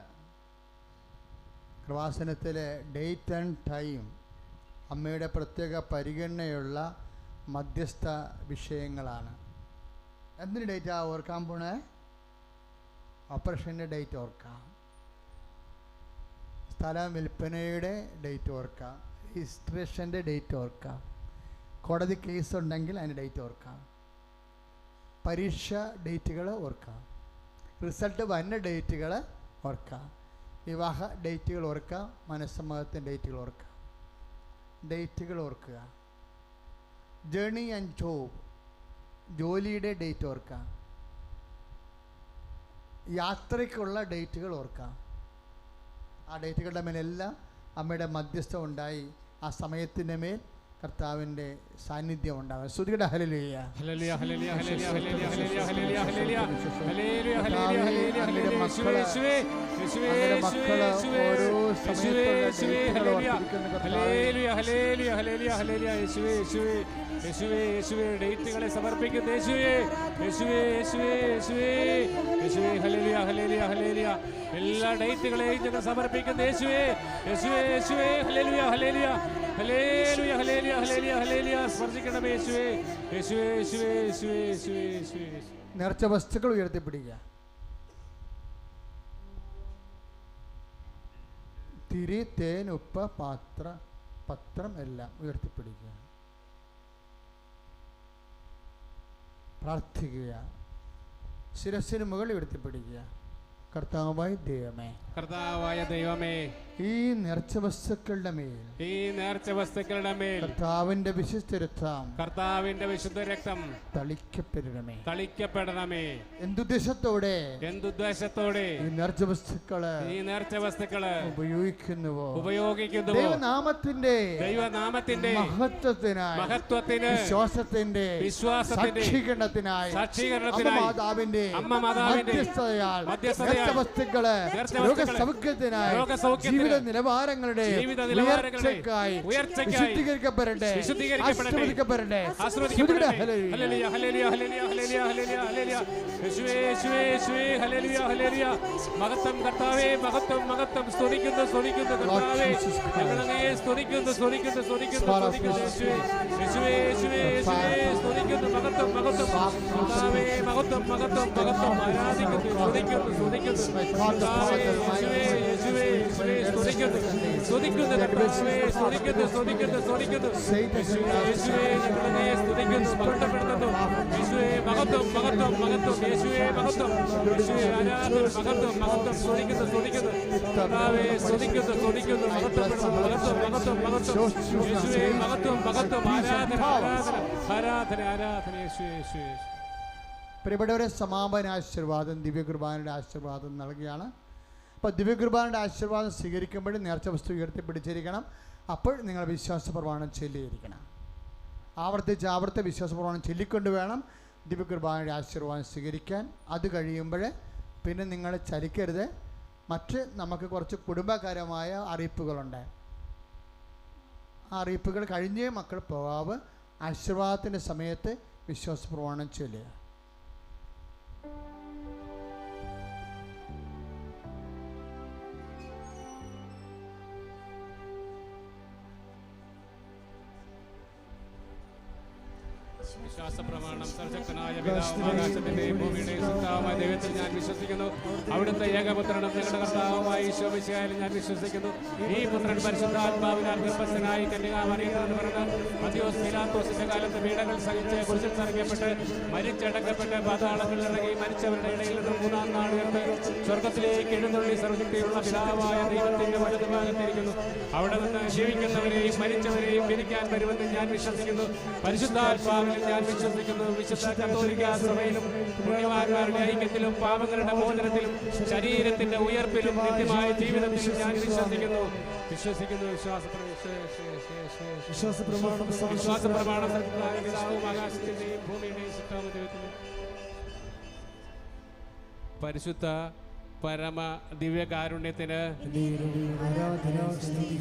കൃപാസനത്തിലെ ഡേറ്റ് ആൻഡ് ടൈം അമ്മയുടെ പ്രത്യേക പരിഗണനയുള്ള മധ്യസ്ഥ വിഷയങ്ങളാണ്. എന്തിന് ഡേറ്റാ ഓർക്കാൻ പോണേ? ഓപ്പറേഷൻ്റെ ഡേറ്റ് ഓർക്കാം, സ്ഥലം വിൽപ്പനയുടെ ഡേറ്റ് ഓർക്കാം, രജിസ്ട്രേഷൻ്റെ ഡേറ്റ് ഓർക്കാം, കോടതി കേസ് ഉണ്ടെങ്കിൽ അതിൻ്റെ ഡേറ്റ് ഓർക്കാം, പരീക്ഷ ഡേറ്റുകൾ ഓർക്കാം, റിസൾട്ട് വന്ന ഡേറ്റുകൾ ഓർക്കാം, വിവാഹ ഡേറ്റുകൾ ഓർക്കാം, മനസ്സമ്മതത്തിൻ്റെ ഡേറ്റുകൾ ഓർക്കാം. ഡേറ്റുകൾ ഓർക്കുക. ജേണി ആൻഡ് ജോബ് ജോലിയുടെ ഡേറ്റ് ഓർക്കാം, യാത്രയ്ക്കുള്ള ഡേറ്റുകൾ ഓർക്കാം. ആ ഡേറ്റുകളുടെ മേലെല്ലാം അമ്മയുടെ മധ്യസ്ഥം ഉണ്ടായി ആ സമയത്തിൻ്റെ മേൽ കർത്താവിൻ്റെ സാന്നിധ്യം ഉണ്ടാകും. ശ്രുതിയുടെ ഹല്ലേലൂയ. ഹല്ലേലൂയ, ഹല്ലേലൂയ, ഹല്ലേലൂയ, ഹല്ലേലൂയ, ഹല്ലേലൂയ, ഹല്ലേലൂയ, ഹല്ലേലൂയ, ഹല്ലേലൂയ, ഹല്ലേലൂയ, ഹല്ലേലൂയ, മക്കള് യേശുവേ, യേശുവേ, യേശുവേ, ഓരോ സമയത്തുള്ള യേശുവേ, ഡേറ്റുകൾ ഹല്ലേലൂയ, ഓർത്തിരിക്കുന്ന കർത്താവേ, ഹല്ലേലൂയ, ഹല്ലേലൂയ, ഹല്ലേലൂയ, ഹല്ലേലൂയ, യേശുവേ, യേശുവേ, യേശുവേ, യേശുവേ, ഡേറ്റുകളെ സമർപ്പിക്കുന്നു. യേശുവേ, യേശുവേ, യേശുവേ, യേശുവേ, യേശുവേ, ഹല്ലേലൂയ, ഹല്ലേലൂയ, ഹല്ലേലൂയ, എല്ലാ ഡേറ്റുകളെയും ഞങ്ങൾ സമർപ്പിക്കുന്നു. യേശുവേ, യേശുവേ, യേശുവേ, ഹല്ലേലൂയ, ഹല്ലേലൂയ, ഹല്ലേലൂയ, ഹല്ലേലൂയ, ഹല്ലേലൂയ, ഹല്ലേലൂയ, സ്പർശിക്കണമേ യേശുവേ, യേശുവേ, യേശുവേ, യേശുവേ, യേശുവേ, യേശുവേ. നേർച്ച വസ്തുക്കൾ ഉയർത്തിപ്പിടിക്കുക. തിരി, തേൻ, ഉപ്പ്, പത്രം എല്ലാം ഉയർത്തിപ്പിടിക്കുക. പ്രാർത്ഥിക്കുക. ശിരസ്സിന് മുകളിൽ ഉയർത്തിപ്പിടിക്കുക. കർത്താവായ ദൈവമേ, കർത്താവായ ദൈവമേ, ഈ നേർച്ച വസ്തുക്കളുടെ മേൽ, ഈ നേർച്ച വസ്തുക്കളുടെ മേൽ കർത്താവിന്റെ വിശുദ്ധ രക്തം, കർത്താവിന്റെ വിശുദ്ധ രക്തം തളിക്കപ്പെടണമേ. തളിക്കപ്പെടണമേ. എന്തുദ്ദേശത്തോടെ എന്തുദ്ദേശത്തോടെ ഈ നേർച്ച വസ്തുക്കള് ഈ നേർച്ച വസ്തുക്കള് ഉപയോഗിക്കുന്നുവോ ദൈവനാമത്തിന്റെ മഹത്വത്തിനായി, മഹത്വത്തിന്, വിശ്വാസത്തിന്റെ സാക്ഷീകരണത്തിനായി അമ്മ മാതാവിന്റെ മധ്യസ്ഥതയാൽ വസ്തുക്കള് രോഗസൗഖ്യത്തിനായി, ജീവിത നിലവാരങ്ങളുടെ ഉയർച്ചയ്ക്കായി വിശുദ്ധീകരിക്കപ്പെടട്ടെ, ആശീർവദിക്കപ്പെടട്ടെ. ഹല്ലേലൂയ, ഹല്ലേലൂയ, ഹല്ലേലൂയ, ഹല്ലേലൂയ, ഹല്ലേലൂയ, യേശുവേ, യേശുവേ, യേശുവേ, ഹല്ലേലൂയ, ഹല്ലേലൂയ. മഹത്വം കർത്താവേ, മഹത്വം, മഹത്വം. സ്തുതിക്കുന്നു, സ്തുതിക്കുന്നു കർത്താവേ, ഞങ്ങൾ അങ്ങയെ സ്തുതിക്കുന്നു, സ്തുതിക്കുന്നു, സ്തുതിക്കുന്നു, സ്തുതിക്കുന്നു യേശുവേ, യേശുവേ, യേശുവേ, യേശുവേ, സ്തുതിക്കുന്നു, മഹത്വം, മഹത്വം കർത്താവേ, മഹത്വം, മഹത്വം, മഹത്വം. ആരാധിക്കുന്നു, സ്തുതിക്കുന്നു, സ്തുതിക്കുന്നു കർത്താവേ, യേശുവേ, യേശുവേ, യേശുവേ, സ്തുതിക്കുന്നു, സ്തുതിക്കുന്നു കർത്താവേ, സ്തുതിക്കുന്നു, സ്തുതിക്കുന്നു, സ്തുതിക്കുന്നു യേശുവേ, യേശുവേ, ഞങ്ങൾ അങ്ങയെ സ്തുതിക്കുന്നു, മഹത്വപ്പെടുത്തുന്നു യേശുവേ, മഹത്വം, മഹത്വം, മഹത്വം യേശുവേ, മഹത്വം, യേശുവേ, ആരാധന, മഹത്വം, മഹത്വം, സ്തുതിക്കുന്നു, സ്തുതിക്കുന്നു കർത്താവേ, സ്തുതിക്കുന്നു, സ്തുതിക്കുന്നു, മഹത്വപ്പെടുത്തുന്നു, മഹത്വം, മഹത്വം, മഹത്വം യേശുവേ, മഹത്വം, മഹത്വം, ആരാധന, ആരാധന, ആരാധന, ആരാധന യേശുവേ, യേശുവേ. പ്രിയപ്പെട്ടവരെ, സമാപന ആശീർവാദം, ദിവ്യകുർബാനയുടെ ആശീർവാദം നൽകുകയാണ്. അപ്പോൾ ദിവ്യകുർബാനയുടെ ആശീർവാദം സ്വീകരിക്കുമ്പോഴും നേർച്ച വസ്തു ഉയർത്തിപ്പിടിച്ചിരിക്കണം. അപ്പോൾ നിങ്ങൾ വിശ്വാസ പ്രമാണം ചൊല്ലിയിരിക്കണം. ആവർത്തിച്ച് വിശ്വാസ പ്രമാണം ചൊല്ലിക്കൊണ്ട് വേണം ദിവ്യകുർബാനയുടെ ആശീർവാദം സ്വീകരിക്കാൻ. അത് കഴിയുമ്പോൾ പിന്നെ നിങ്ങൾ ചലിക്കരുത്. മറ്റ് നമുക്ക് കുറച്ച് കുടുംബകരമായ അറിയിപ്പുകളുണ്ട്. ആ അറിയിപ്പുകൾ കഴിഞ്ഞേ മക്കൾ പോകാവ്. ആശീർവാദത്തിൻ്റെ സമയത്ത് വിശ്വാസ പ്രമാണം ചൊല്ലുക. വിശ്വാസ പ്രമാണം. സർവശക്തനായ പിതാവും ആകാശത്തിന്റെയും ഭൂമിയുടെയും സൃഷ്ടാവുമായ ദൈവത്തിൽ ഞാൻ വിശ്വസിക്കുന്നു. അവിടുത്തെ ഏകപുത്രനും ഞങ്ങളുടെ കർത്താവുമായി ഈശോ മിശിഹായിൽ ഞാൻ വിശ്വസിക്കുന്നു. ഈ പുത്രൻ പരിശുദ്ധാത്മാവിനാൽ ഗർഭസ്ഥനായി കന്യകാമറിയത്തിൽ പിറന്ന് പന്തിയോസ് പീലാത്തോസിന്റെ കാലത്ത് പീഡകൾ സഹിച്ച് കുരിശിൽ തറയ്ക്കപ്പെട്ട് മരിച്ചടക്കപ്പെട്ട് പാതാളങ്ങളിൽ ഇറങ്ങി മരിച്ചവരുടെ ഇടയിൽ നിന്ന് മൂന്നാം നാൾ ഉയർത്ത് സ്വർഗത്തിലേക്ക് എഴുന്നള്ളി സർവശക്തിയുള്ള പിതാവായ ദൈവത്തിന്റെ വലതുഭാഗത്തിരിക്കുന്നു. അവിടെ നിന്ന് ജീവിക്കുന്നവരെയും മരിച്ചവരെയും വിധിക്കാൻ വരുമെന്ന് ഞാൻ വിശ്വസിക്കുന്നു. പരിശുദ്ധാത്മാവിൽ ഞാൻ വിശ്വസിക്കുന്നു. വിശുദ്ധ കത്തോലിക്ക സഭയിലും പുണ്യവാന്മാരുടെ ഐക്യത്തിലും പാപങ്ങളുടെ മോചനത്തിലും ശരീരത്തിന്റെ ഉയർപ്പിലും നിത്യമായ ജീവിതത്തിലും ഞാൻ വിശ്വസിക്കുന്നു. വിശ്വാസപ്രമാണം പിതാവും ആകാശത്തിന്റെയും ഭൂമിയുടെയും സൃഷ്ടാവായ ദൈവത്തിലും പരിശുദ്ധ പരമ ദിവ്യകാരുണ്യത്തിന് ആരാധന സ്തുതി